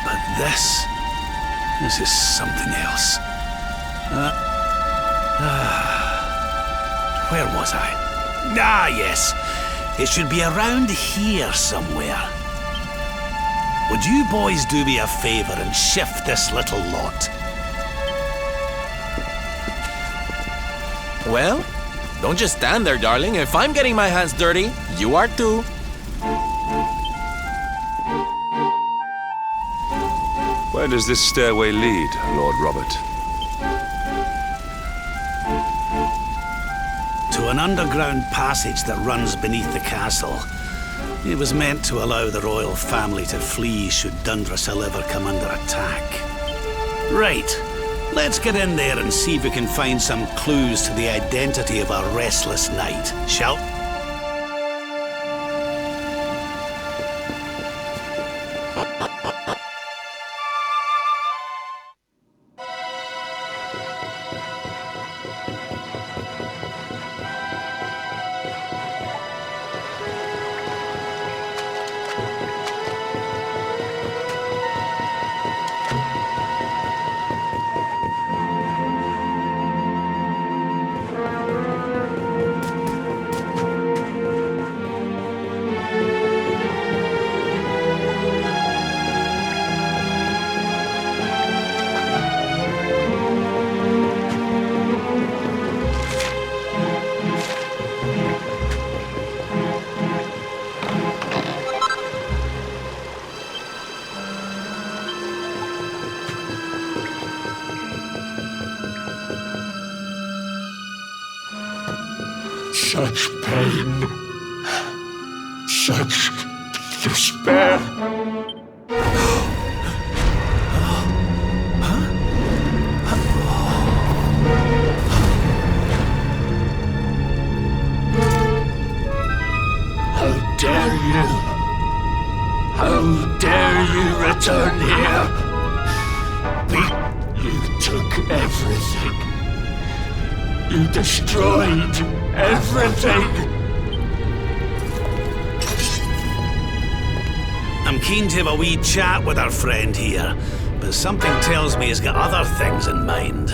But this is something else. Where was I? Ah, yes. It should be around here somewhere. Would you boys do me a favor and shift this little lot? Well, don't just stand there, darling. If I'm getting my hands dirty, you are too. Where does this stairway lead, Lord Robert? To an underground passage that runs beneath the castle. It was meant to allow the royal family to flee should Dundrasil ever come under attack. Right. Let's get in there and see if we can find some clues to the identity of our restless knight, shall we? Such pain, such despair. How dare you? How dare you return here? You took everything. You destroyed everything. I'm keen to have a wee chat with our friend here, but something tells me he's got other things in mind.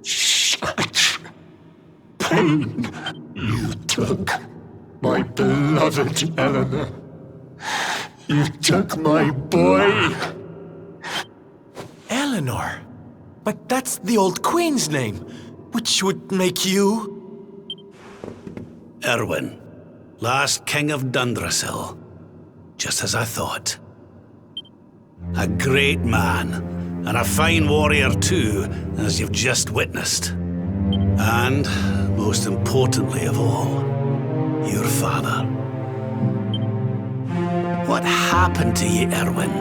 Such pain you took, my beloved Eleanor. You took my boy. Eleanor? But that's the old queen's name, which would make you... Erwin, last king of Dundrasil. Just as I thought. A great man, and a fine warrior too, as you've just witnessed. And, most importantly of all, your father. What happened to you, Erwin?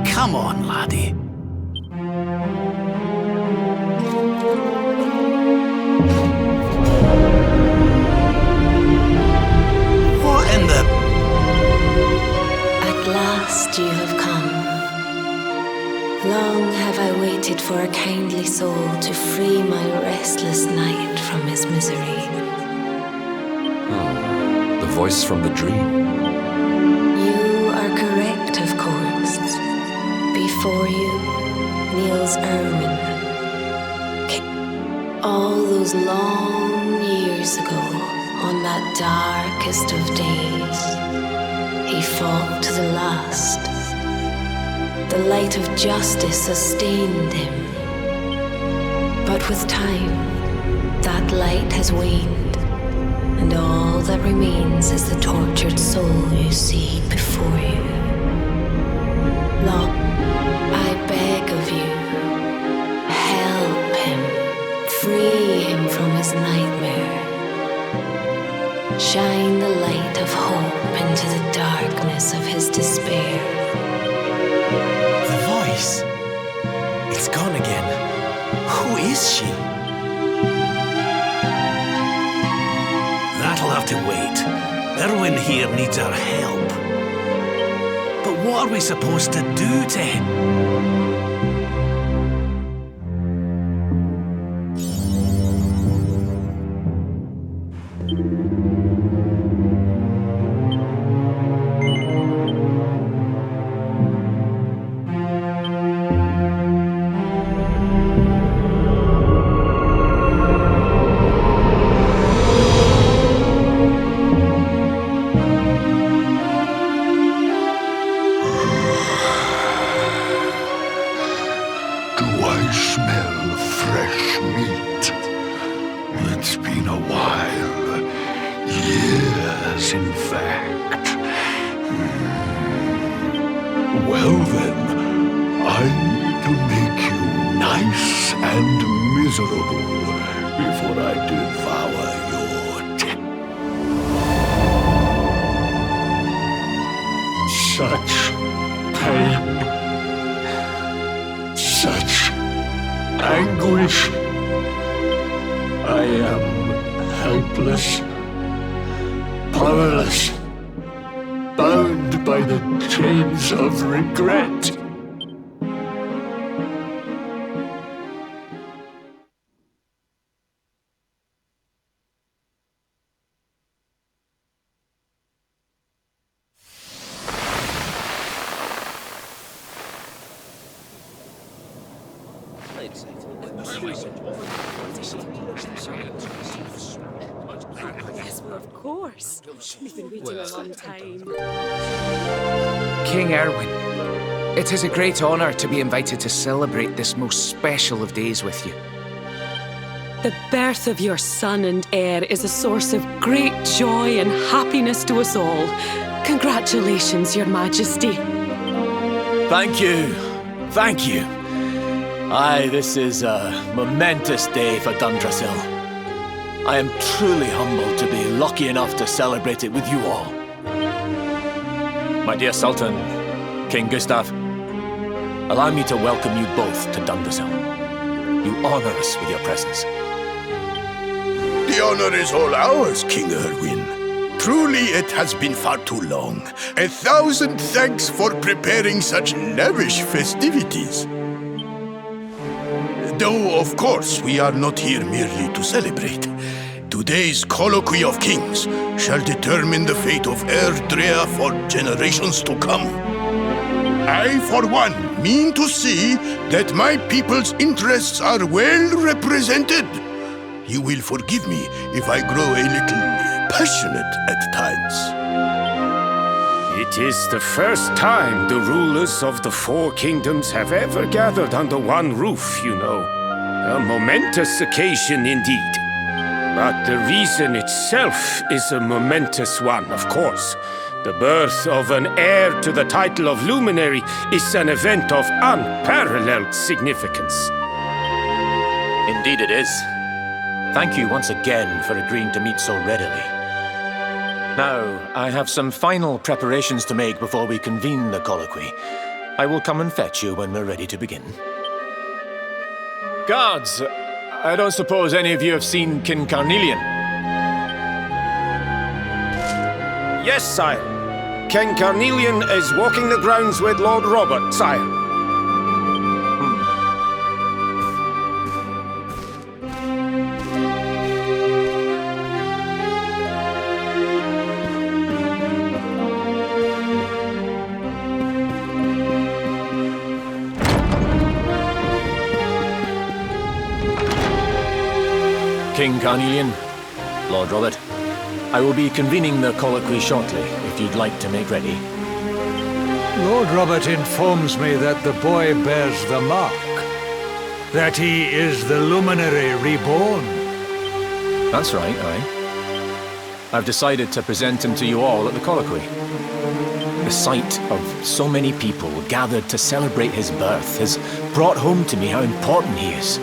Come on, laddie. What in the... At last you have come. Long have I waited for a kindly soul to free my restless knight from his misery. Oh, the voice from the dream. You are correct, of course. Before you kneels Erwin. All those long years ago, on that darkest of days, he fought to the last. The light of justice sustained him. But with time, that light has waned, and all that remains is the tortured soul you see before you. Lord, I beg of you, help him, free him from his nightmare. Shine the light of hope into the darkness of his despair. The voice. It's gone again. Who is she? That'll have to wait. Erwin here needs our help. But what are we supposed to do to him? Of regret. Yes, well, of course. We've been waiting a long time. King Erwin, it is a great honor to be invited to celebrate this most special of days with you. The birth of your son and heir is a source of great joy and happiness to us all. Congratulations, Your Majesty. Thank you. Thank you. Aye, this is a momentous day for Dundrasil. I am truly humbled to be lucky enough to celebrate it with you all. My dear Sultan, King Gustav, allow me to welcome you both to Dundrasil. You honor us with your presence. The honor is all ours, King Erwin. Truly, it has been far too long. 1,000 thanks for preparing such lavish festivities. Though, of course, we are not here merely to celebrate. Today's colloquy of kings shall determine the fate of Erdrea for generations to come. I, for one, mean to see that my people's interests are well represented. You will forgive me if I grow a little passionate at times. It is the first time the rulers of the Four Kingdoms have ever gathered under one roof, you know. A momentous occasion indeed. But the reason itself is a momentous one, of course. The birth of an heir to the title of luminary is an event of unparalleled significance. Indeed it is. Thank you once again for agreeing to meet so readily. Now, I have some final preparations to make before we convene the colloquy. I will come and fetch you when we're ready to begin. Guards, I don't suppose any of you have seen King Carnelian? Yes, sire. King Carnelian is walking the grounds with Lord Robert, sire. King Carnelian, Lord Robert, I will be convening the colloquy shortly, if you'd like to make ready. Lord Robert informs me that the boy bears the mark. That he is the luminary reborn. That's right, aye. I've decided to present him to you all at the colloquy. The sight of so many people gathered to celebrate his birth has brought home to me how important he is.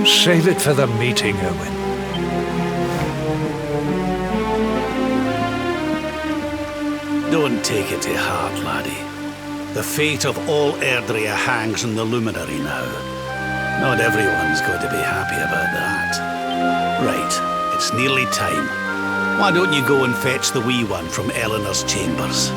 Save it for the meeting, Owen. Don't take it to heart, laddie. The fate of all Erdrea hangs on the luminary now. Not everyone's going to be happy about that. Right, it's nearly time. Why don't you go and fetch the wee one from Eleanor's chambers?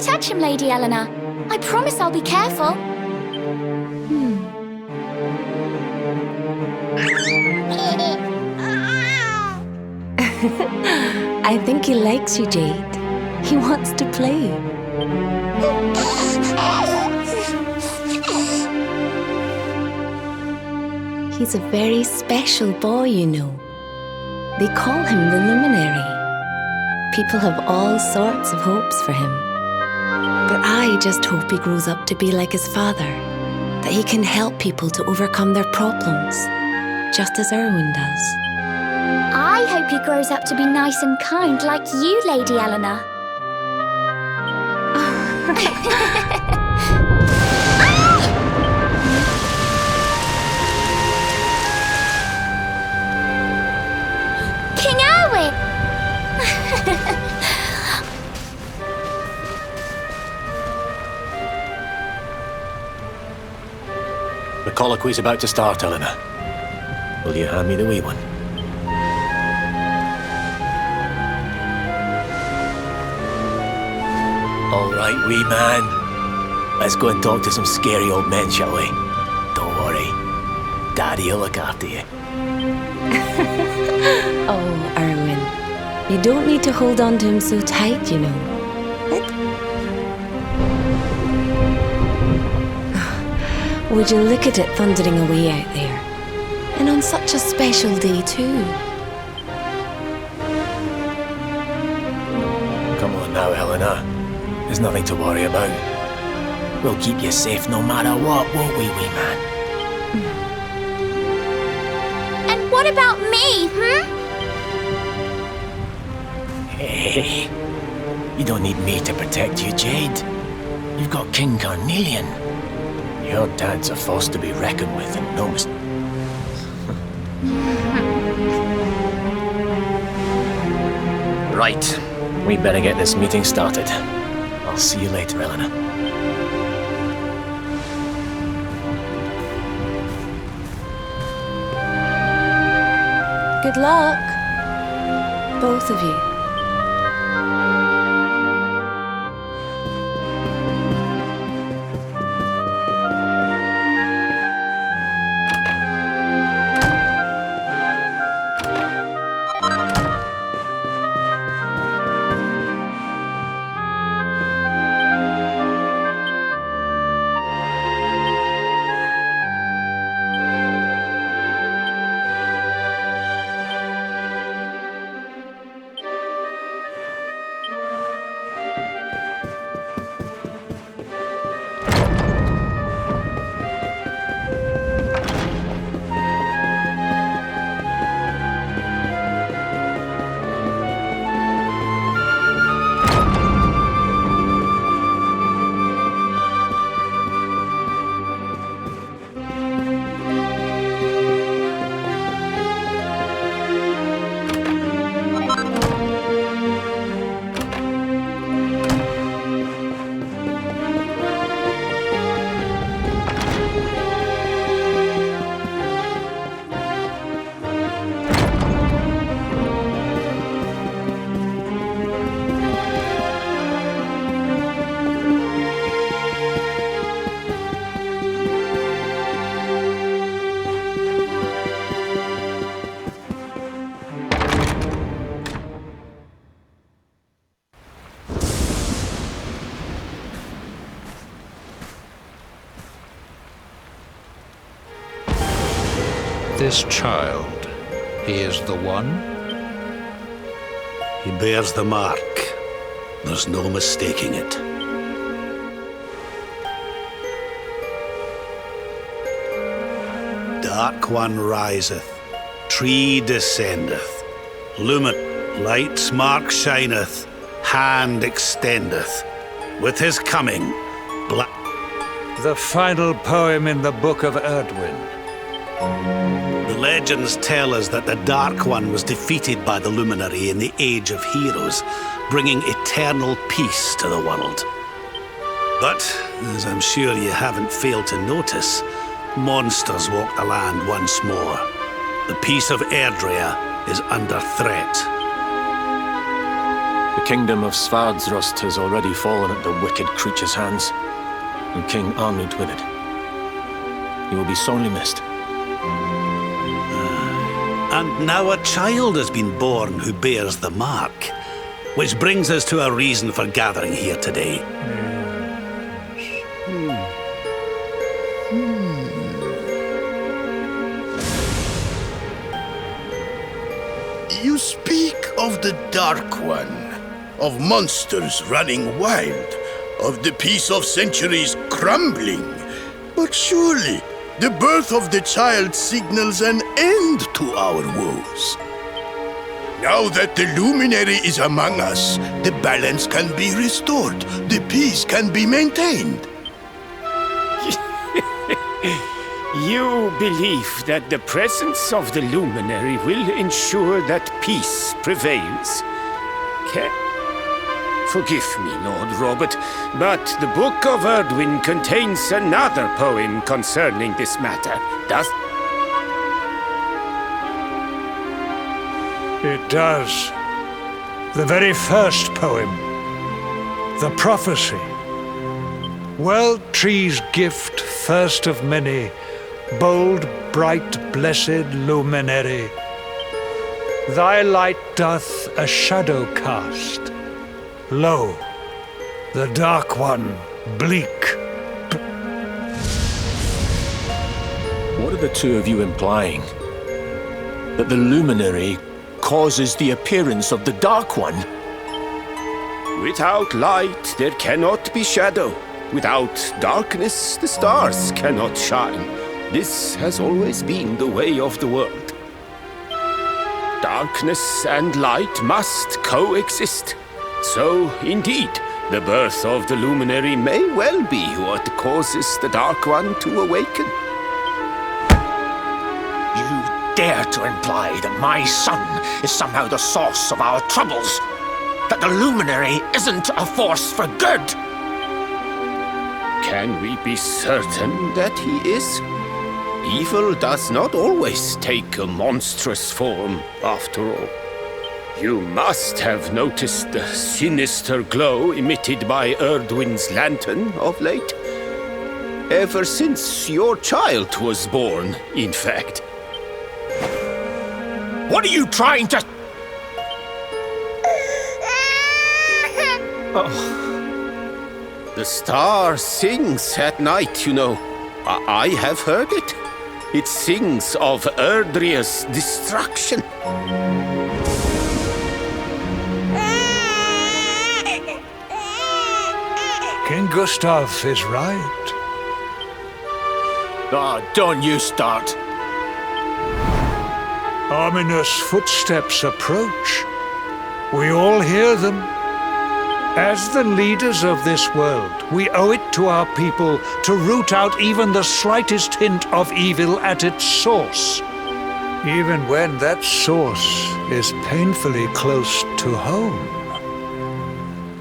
Touch him, Lady Eleanor. I promise I'll be careful. I think he likes you, Jade. He wants to play. He's a very special boy, you know. They call him the Luminary. People have all sorts of hopes for him. But I just hope he grows up to be like his father, that he can help people to overcome their problems, just as Erwin does. I hope he grows up to be nice and kind like you, Lady Eleanor. King Erwin! The colloquy's about to start, Eleanor. Will you hand me the wee one? All right, wee man. Let's go and talk to some scary old men, shall we? Don't worry. Daddy'll look after you. Oh, Erwin, you don't need to hold on to him so tight, you know. Would you look at it thundering away out there? And on such a special day, too. Come on now, Helena. There's nothing to worry about. We'll keep you safe no matter what, won't we, wee man? And what about me, Hey, you don't need me to protect you, Jade. You've got King Carnelian. Your dad's a force to be reckoned with, and no mistake. Right. We better get this meeting started. I'll see you later, Helena. Good luck, both of you. This child, he is the one? He bears the mark. There's no mistaking it. Dark one riseth, tree descendeth, lumet, light's mark shineth, hand extendeth. With his coming, The final poem in the Book of Erdwin. The legends tell us that the Dark One was defeated by the Luminary in the Age of Heroes, bringing eternal peace to the world. But, as I'm sure you haven't failed to notice, monsters walk the land once more. The peace of Erdrea is under threat. The kingdom of Svardsrust has already fallen at the wicked creature's hands, and King Arnund with it. He will be sorely missed. And now a child has been born who bears the mark, which brings us to a reason for gathering here today. You speak of the Dark One, of monsters running wild, of the peace of centuries crumbling. But surely, the birth of the child signals an end to our woes. Now that the luminary is among us, the balance can be restored, the peace can be maintained. You believe that the presence of the luminary will ensure that peace prevails. Forgive me, Lord Robert, but the Book of Erdwin contains another poem concerning this matter, does It does. The very first poem. The prophecy. World Tree's gift, first of many, bold, bright, blessed luminary, Thy light doth a shadow cast. Lo, the Dark One, bleak. What are the two of you implying? That the luminary causes the appearance of the Dark One? Without light, there cannot be shadow. Without darkness, the stars cannot shine. This has always been the way of the world. Darkness and light must coexist. So, indeed, the birth of the luminary may well be what causes the Dark One to awaken. You dare to imply that my son is somehow the source of our troubles? That the luminary isn't a force for good? Can we be certain that he is? Evil does not always take a monstrous form, after all. You must have noticed the sinister glow emitted by Erdwin's lantern of late. Ever since your child was born, in fact. What are you trying to... Oh. The star sings at night, you know. I have heard it. It sings of Erdria's destruction. King Gustav is right. Oh, don't you start. Ominous footsteps approach. We all hear them. As the leaders of this world, we owe it to our people to root out even the slightest hint of evil at its source, even when that source is painfully close to home.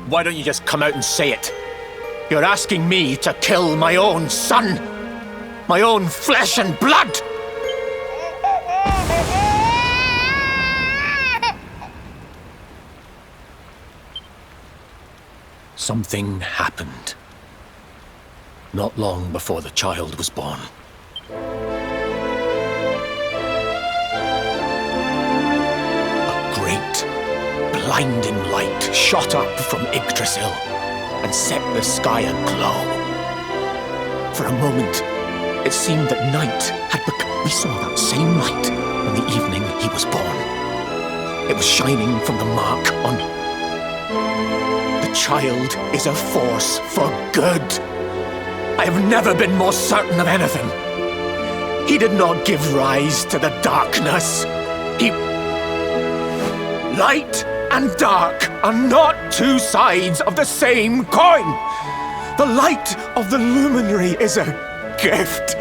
Why don't you just come out and say it? You're asking me to kill my own son, my own flesh and blood! Something happened. Not long before the child was born. A great, blinding light shot up from Yggdrasil and set the sky aglow. For a moment, it seemed that night had become... We saw that same light on the evening he was born. It was shining from the mark on... The child is a force for good. I have never been more certain of anything. He did not give rise to the darkness. Light and dark are not two sides of the same coin. The light of the luminary is a gift.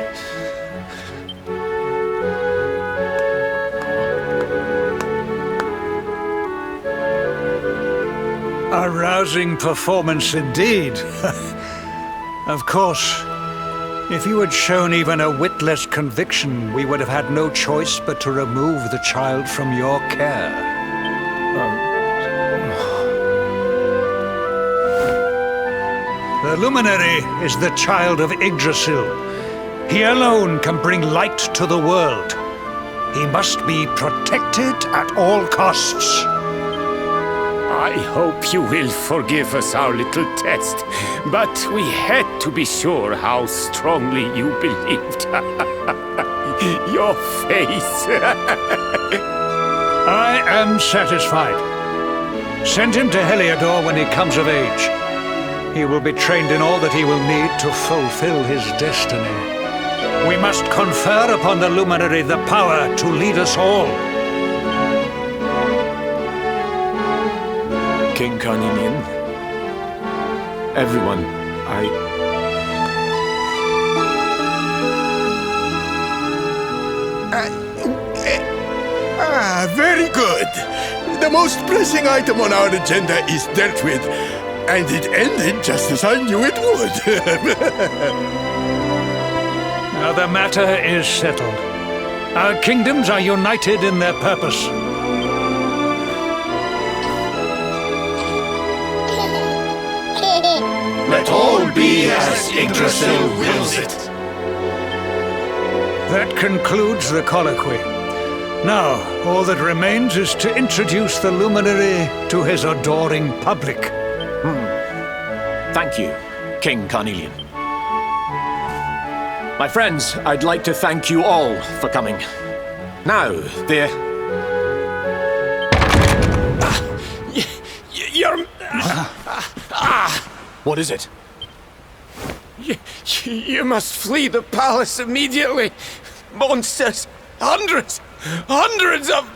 A rousing performance indeed. Of course, if you had shown even a whit less conviction, we would have had no choice but to remove the child from your care. The luminary is the child of Yggdrasil. He alone can bring light to the world. He must be protected at all costs. I hope you will forgive us our little test, but we had to be sure how strongly you believed. Your face. I am satisfied. Send him to Heliodor when he comes of age. He will be trained in all that he will need to fulfill his destiny. We must confer upon the luminary the power to lead us all. King Carninian, everyone, Very good. The most pressing item on our agenda is dealt with, and it ended just as I knew it would. Now the matter is settled. Our kingdoms are united in their purpose. Let all be as Yggdrasil wills it. That concludes the colloquy. Now, all that remains is to introduce the luminary to his adoring public. Thank you, King Carnelian. My friends, I'd like to thank you all for coming. Now, what is it? You must flee the palace immediately. Monsters! Hundreds of...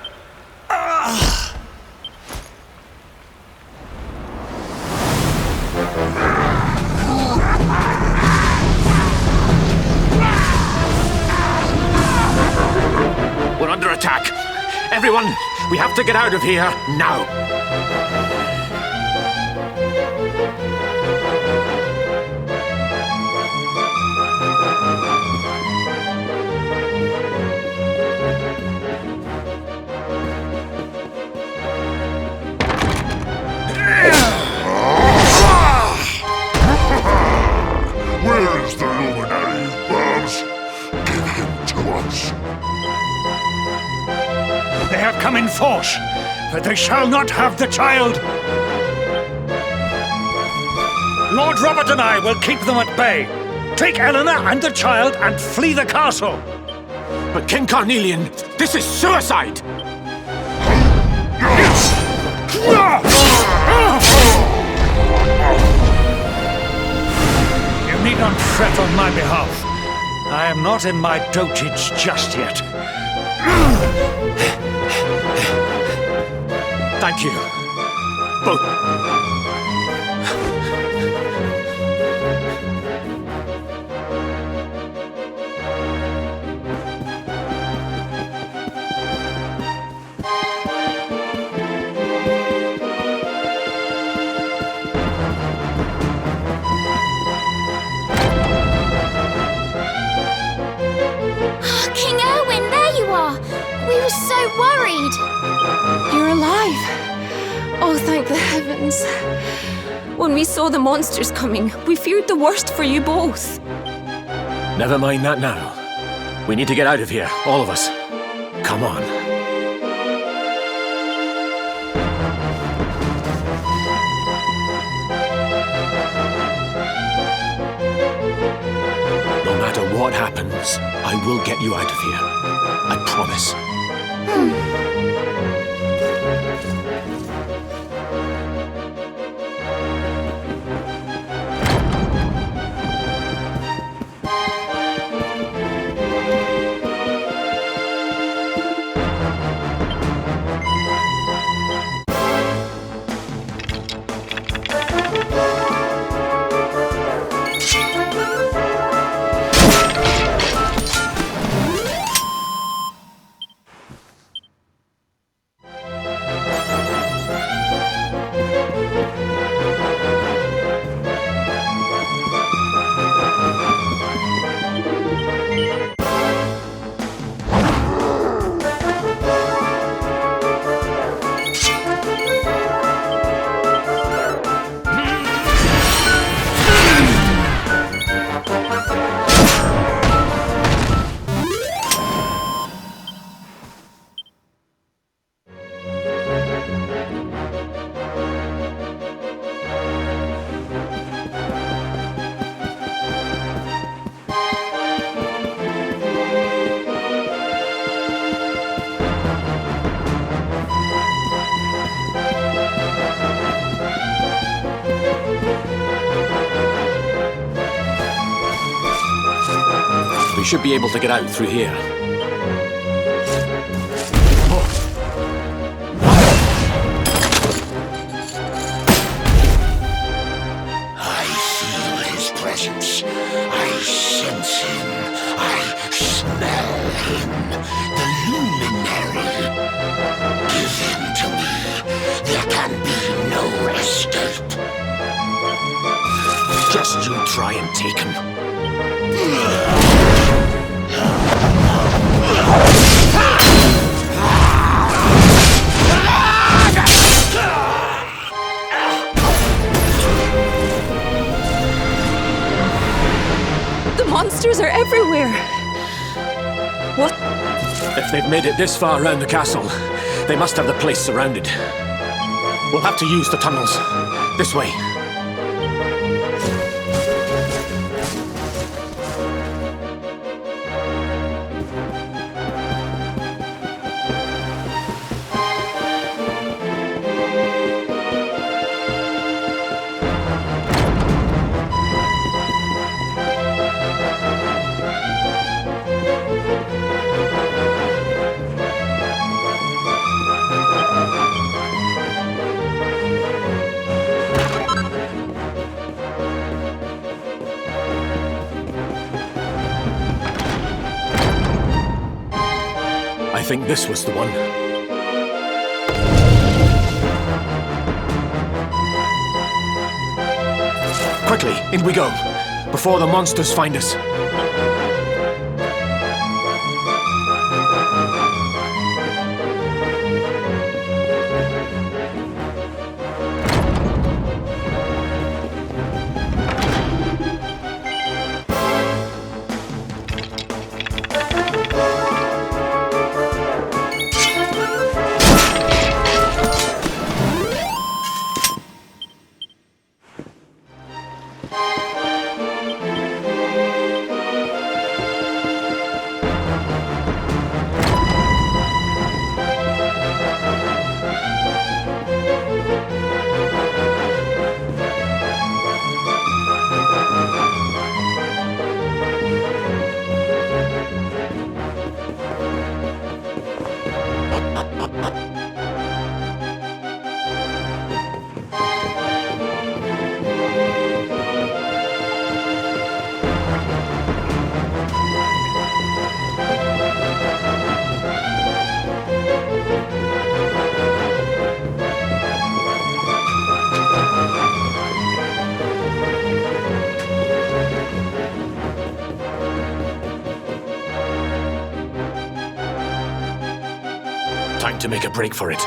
We're under attack. Everyone, we have to get out of here now. Where is the luminary, Babs? Give him to us. They have come in force, but they shall not have the child. Lord Robert and I will keep them at bay. Take Eleanor and the child and flee the castle. But King Carnelian, this is suicide! You need not fret on my behalf. I am not in my dotage just yet. Thank you. Both. King Erwin, there you are! We were so worried! You're alive! Oh, thank the heavens. When we saw the monsters coming, we feared the worst for you both. Never mind that now. We need to get out of here, all of us. Come on. No matter what happens, I will get you out of here. I promise. We should be able to get out through here. I feel his presence. I sense him. I smell him. The luminary. Give him to me. There can be no escape. Just you try and take him. The monsters are everywhere. What? If they've made it this far around the castle, they must have the place surrounded. We'll have to use the tunnels. This way. I think this was the one. Quickly, in we go, before the monsters find us. Time to make a break for it.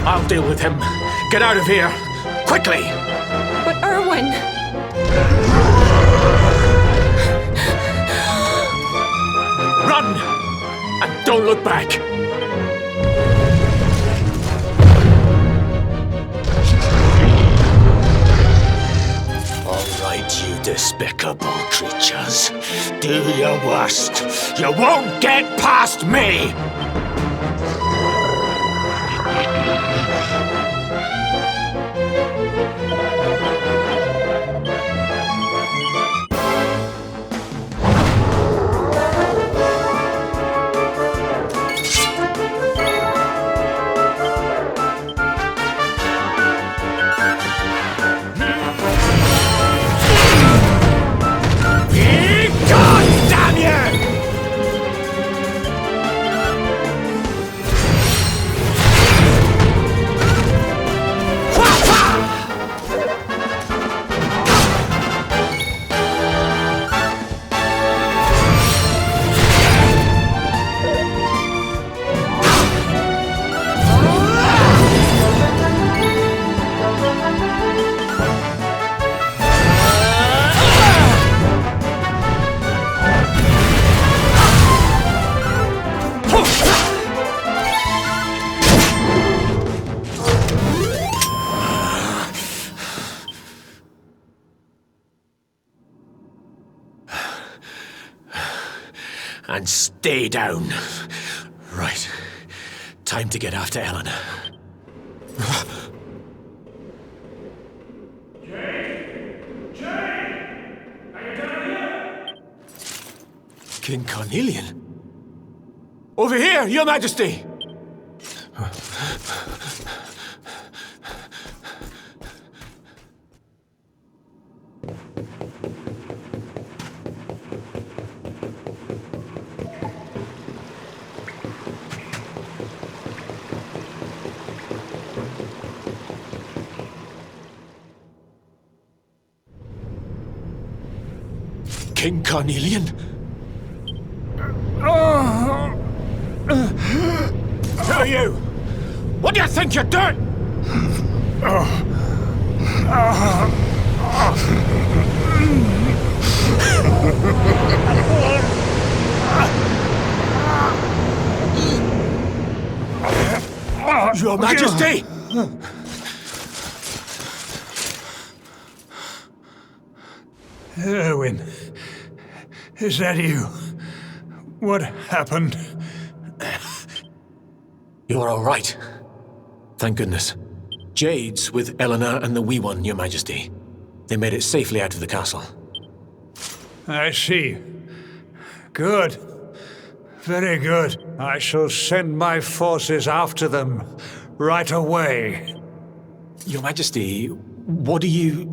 I'll deal with him. Get out of here! Quickly! But Erwin... Run! And don't look back! All right, you despicable creatures. Do your worst. You won't get past me! And stay down. Right. Time to get after Ellen. King Carnelian? Over here, Your Majesty! King Carnelian? Who are you? What do you think you're doing? Your Majesty! Erwin, is that you? What happened? You're all right. Thank goodness. Jade's with Eleanor and the wee one, Your Majesty. They made it safely out of the castle. I see. Good. Very good. I shall send my forces after them right away. Your Majesty, what do you...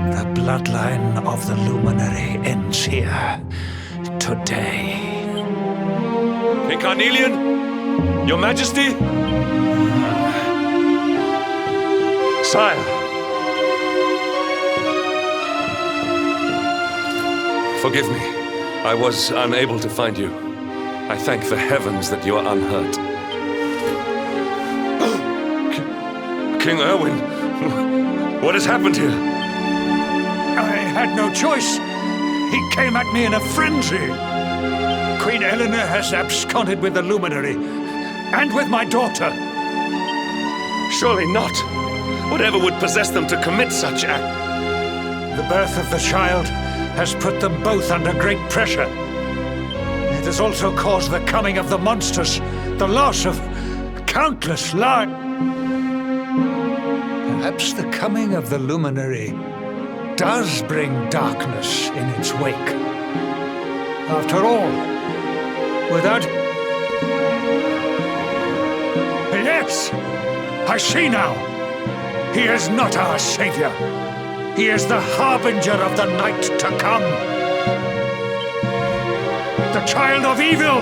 The bloodline of the Luminary ends here today. King Carnelian? Your Majesty? Sire. Forgive me. I was unable to find you. I thank the heavens that you are unhurt. King Erwin, what has happened here? I had no choice. He came at me in a frenzy. Queen Eleanor has absconded with the Luminary, and with my daughter. Surely not. Whatever would possess them to commit such act? The birth of the child has put them both under great pressure. It has also caused the coming of the monsters, the loss of countless lives. Perhaps the coming of the Luminary does bring darkness in its wake. After all, without... Yes! I see now! He is not our savior. He is the harbinger of the night to come. The child of evil!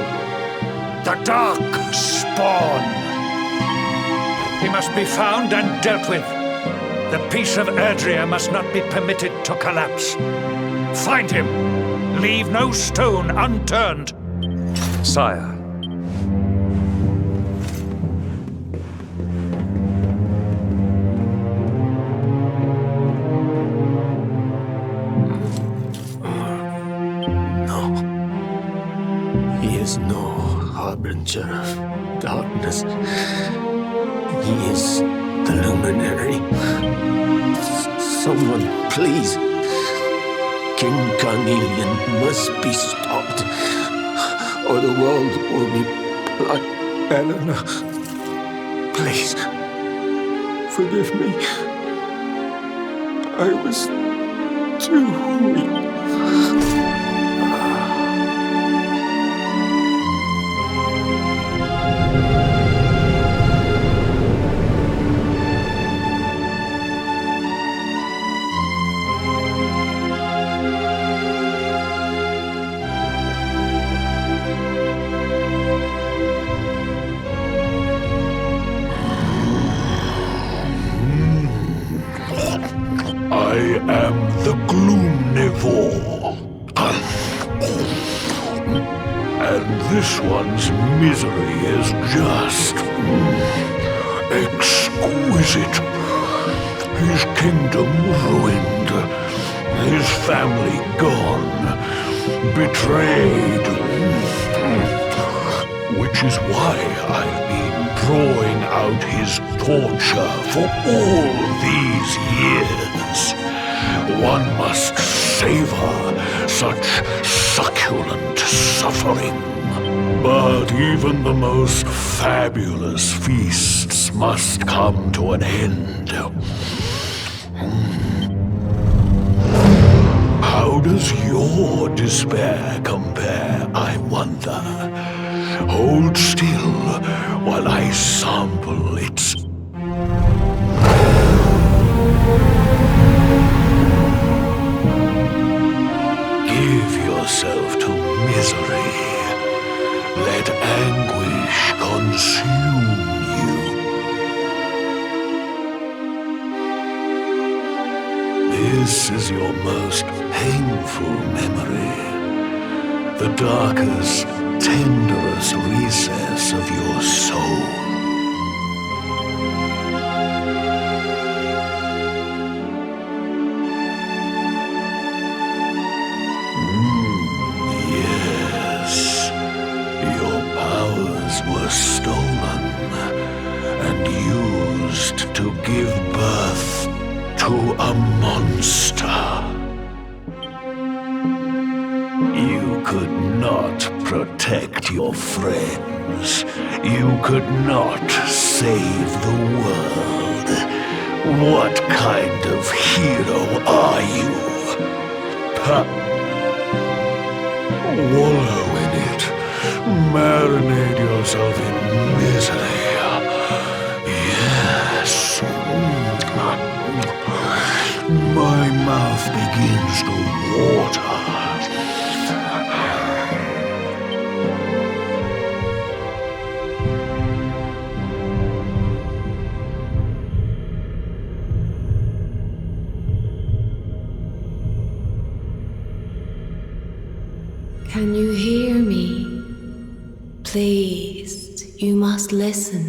The dark spawn! He must be found and dealt with. The peace of Erdrea must not be permitted to collapse. Find him. Leave no stone unturned. Sire. No. He is no harbinger of darkness. He is the Luminary. Someone, please. King Carnelian must be stopped, or the world will be blood. Eleanor, please, forgive me. I was too weak. I am the Gloomnivore. And this one's misery is just exquisite. His kingdom ruined, his family gone, betrayed. Which is why I've been drawing out his torture for all these years. One must savor such succulent suffering. But even the most fabulous feasts must come to an end. How does your despair compare, I wonder? Hold still while I sample its... Give yourself to misery. Let anguish consume you. This is your most painful memory. The darkest, tenderest recess of your soul. Yes, your powers were stolen and used to give birth to a monster. You could not protect your friends. You could not save the world. What kind of hero are you? Wallow in it. Marinate yourself in misery. Yes. My mouth begins to water. Can you hear me? Please, you must listen.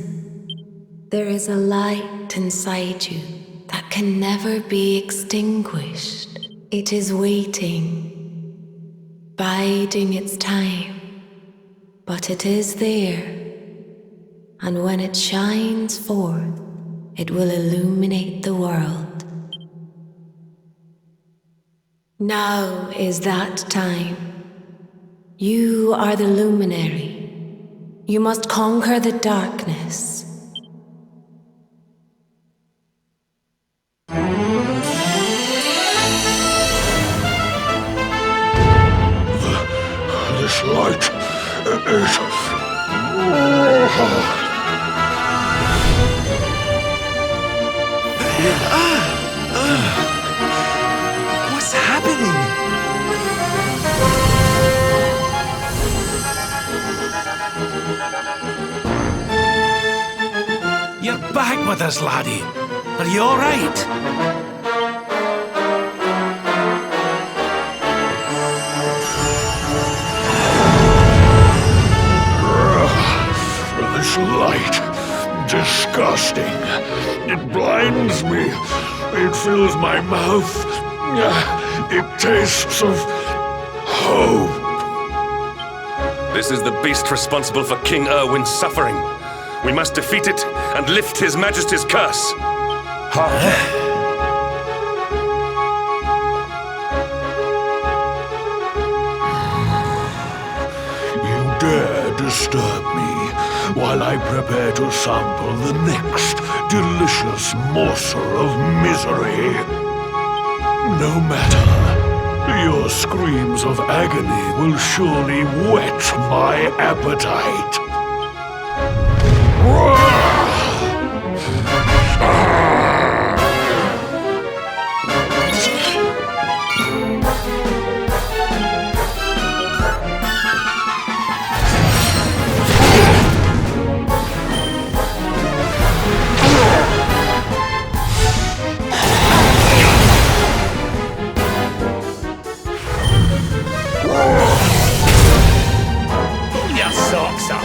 There is a light inside you that can never be extinguished. It is waiting, biding its time, but it is there. And when it shines forth, it will illuminate the world. Now is that time. You are the luminary. You must conquer the darkness. This light is... What's happening? You're back with us, laddie. Are you all right? This light, disgusting. It blinds me. It fills my mouth. It tastes of hope. This is the beast responsible for King Erwin's suffering. We must defeat it and lift His Majesty's curse. You dare disturb me while I prepare to sample the next delicious morsel of misery. No matter. Your screams of agony will surely whet my appetite. Your socks up.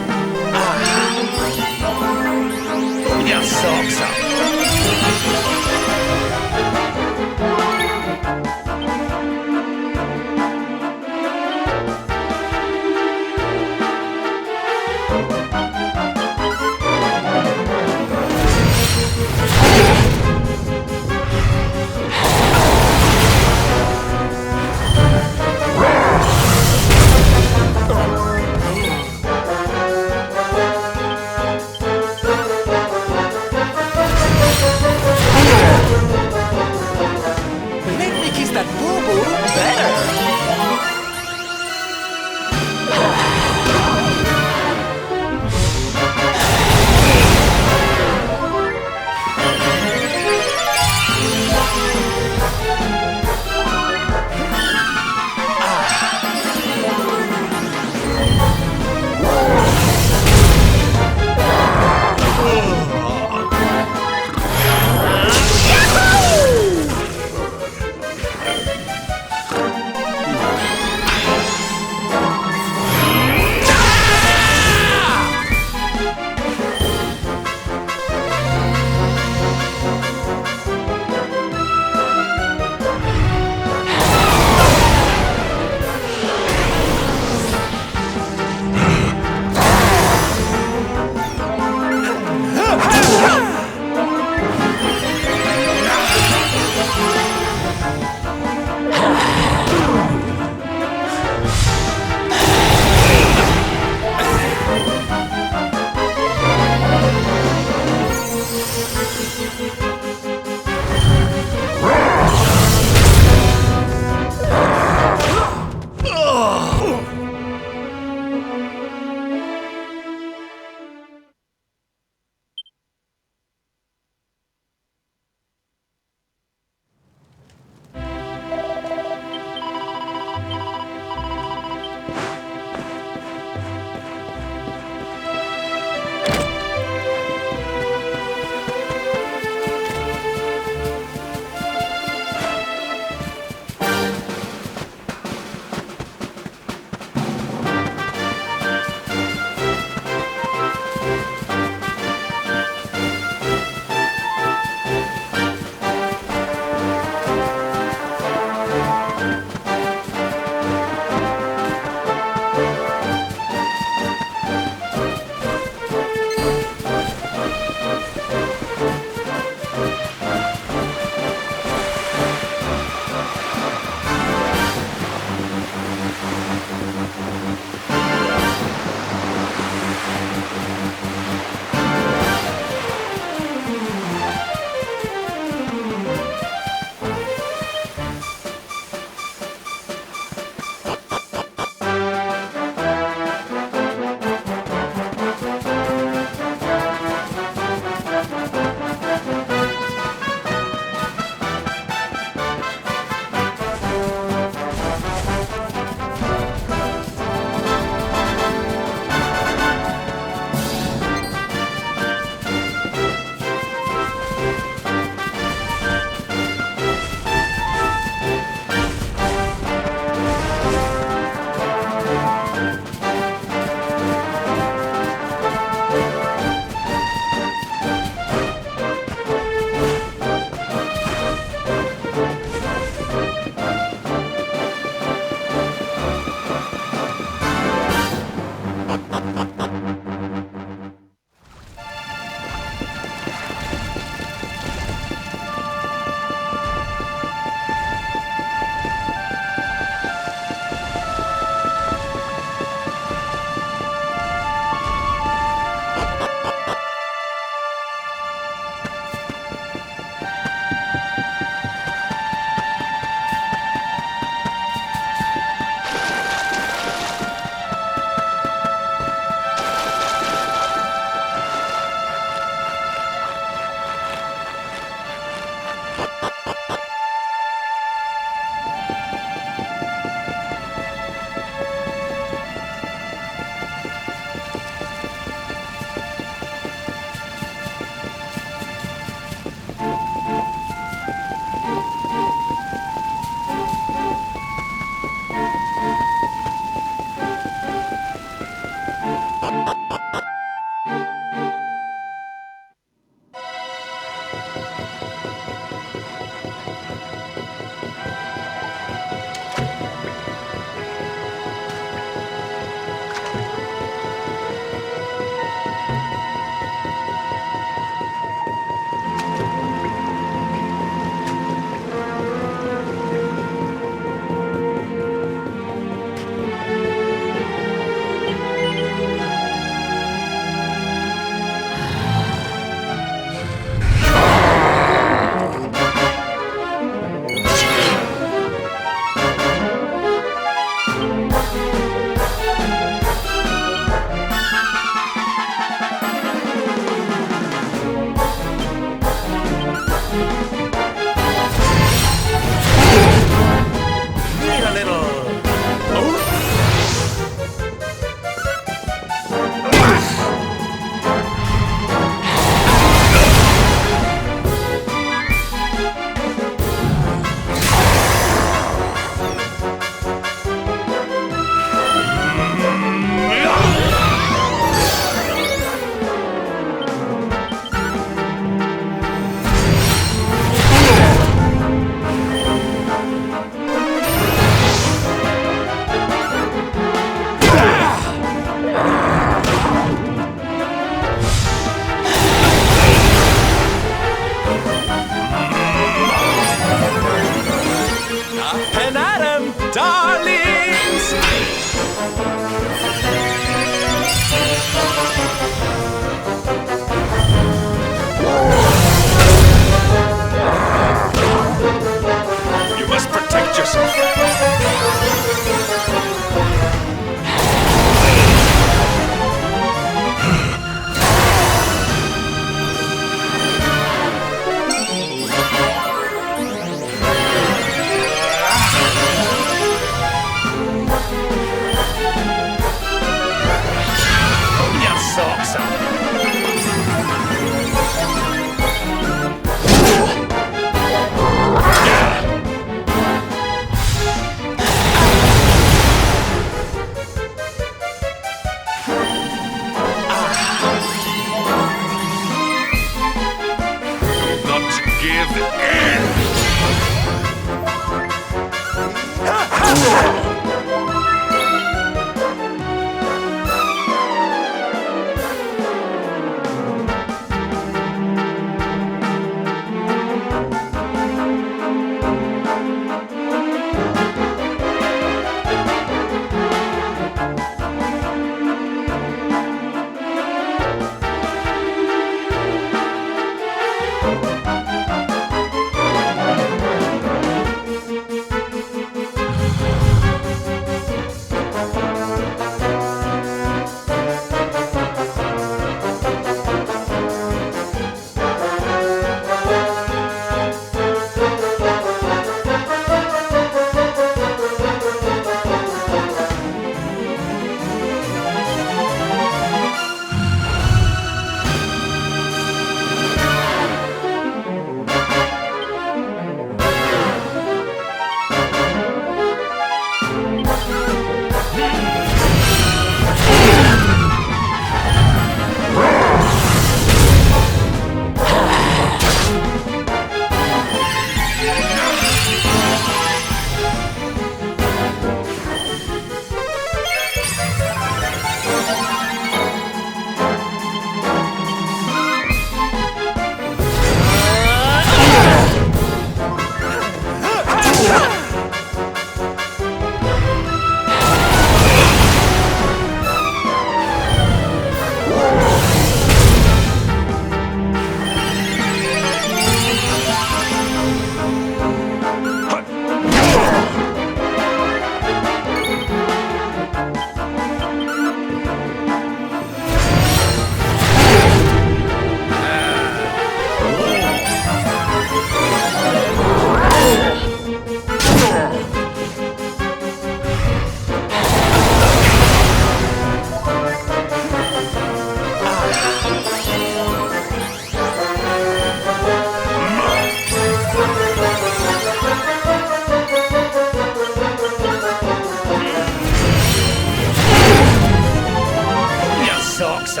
answer.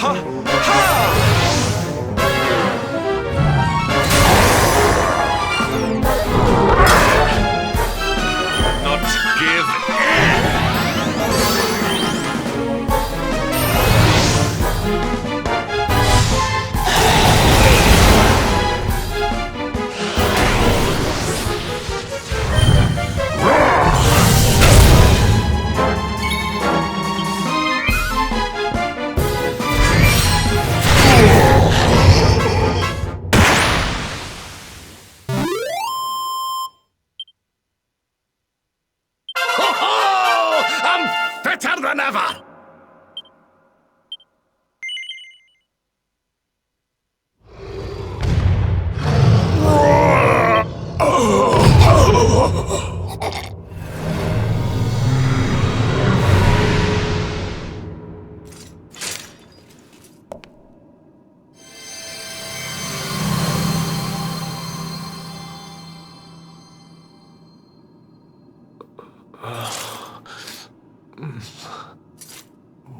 Ha! Ha! Not give in.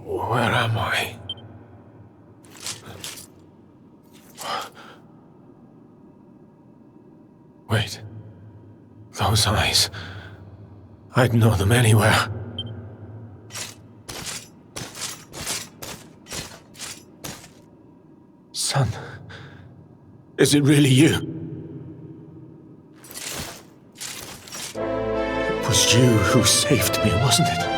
Where am I? Wait. Those eyes. I'd know them anywhere. Son. Is it really you? It was you who saved me, wasn't it?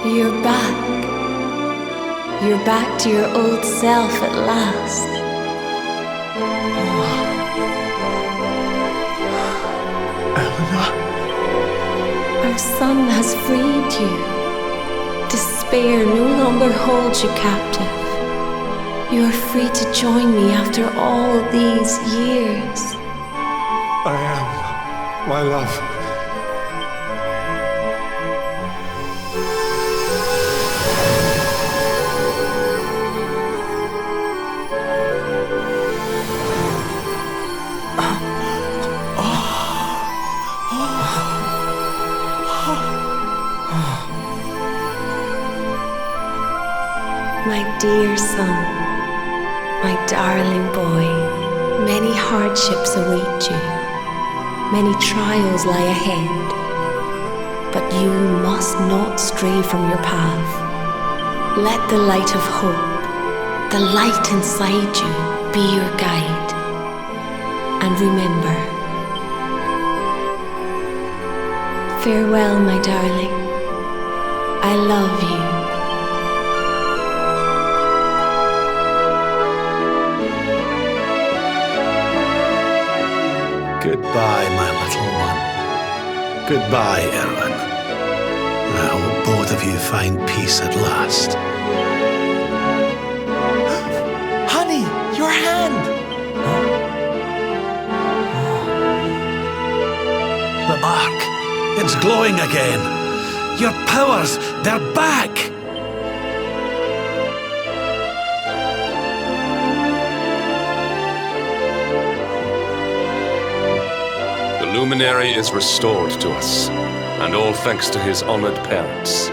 You're back. You're back to your old self at last. Our son has freed you. Despair no longer holds you captive. You are free to join me after all these years. I am, my love. My dear son, my darling boy, many hardships await you, many trials lie ahead, but you must not stray from your path. Let the light of hope, the light inside you, be your guide. And remember, farewell, my darling. I love you. Goodbye, my little one. Goodbye, Erwin. I hope both of you find peace at last. Honey, your hand! The mark. It's glowing again. Your powers, they're back! The luminary is restored to us, and all thanks to his honored parents.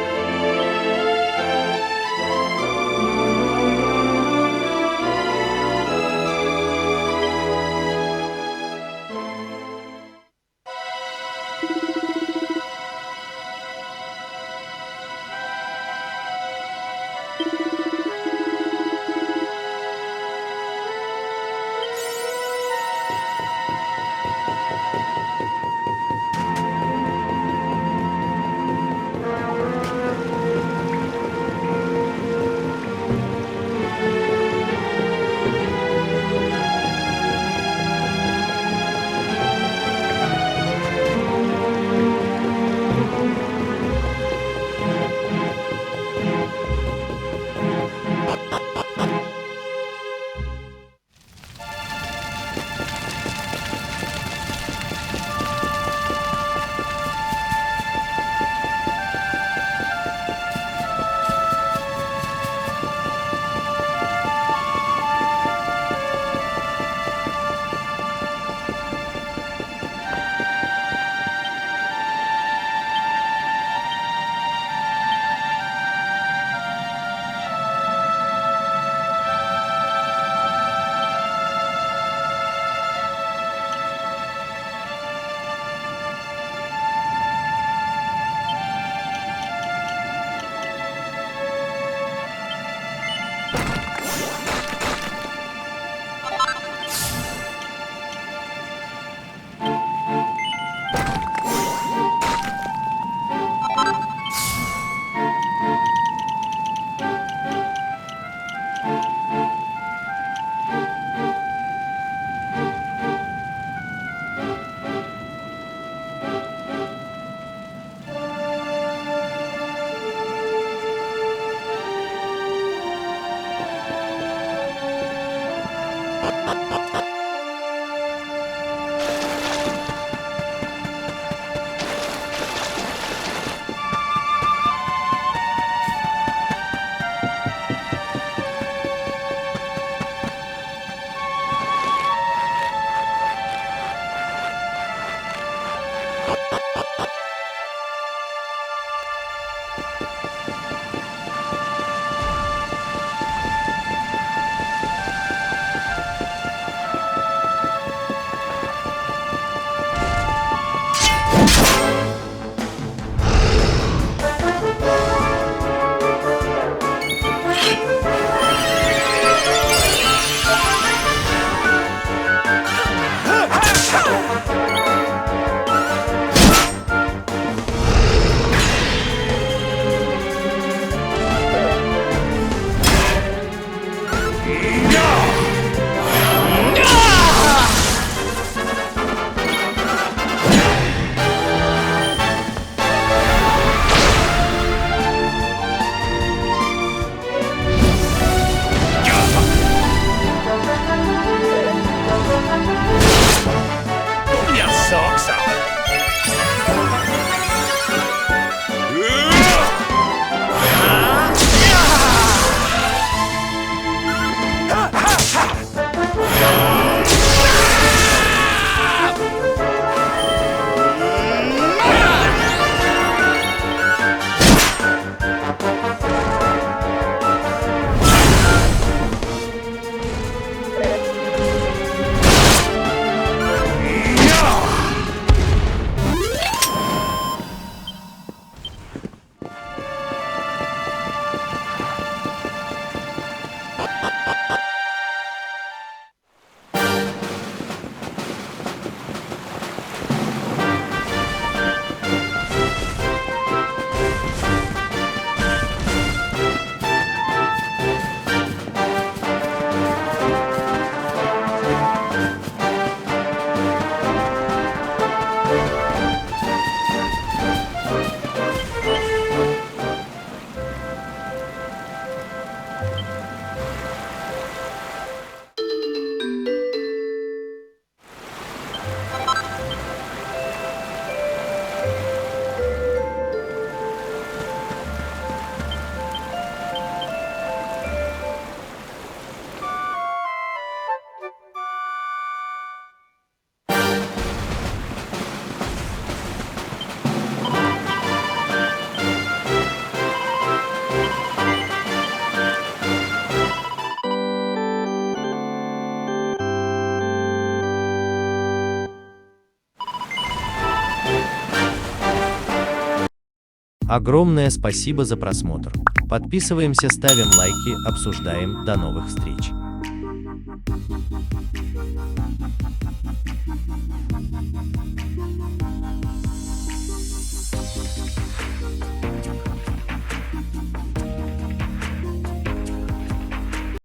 Огромное спасибо за просмотр. Подписываемся, ставим лайки, обсуждаем. До новых встреч!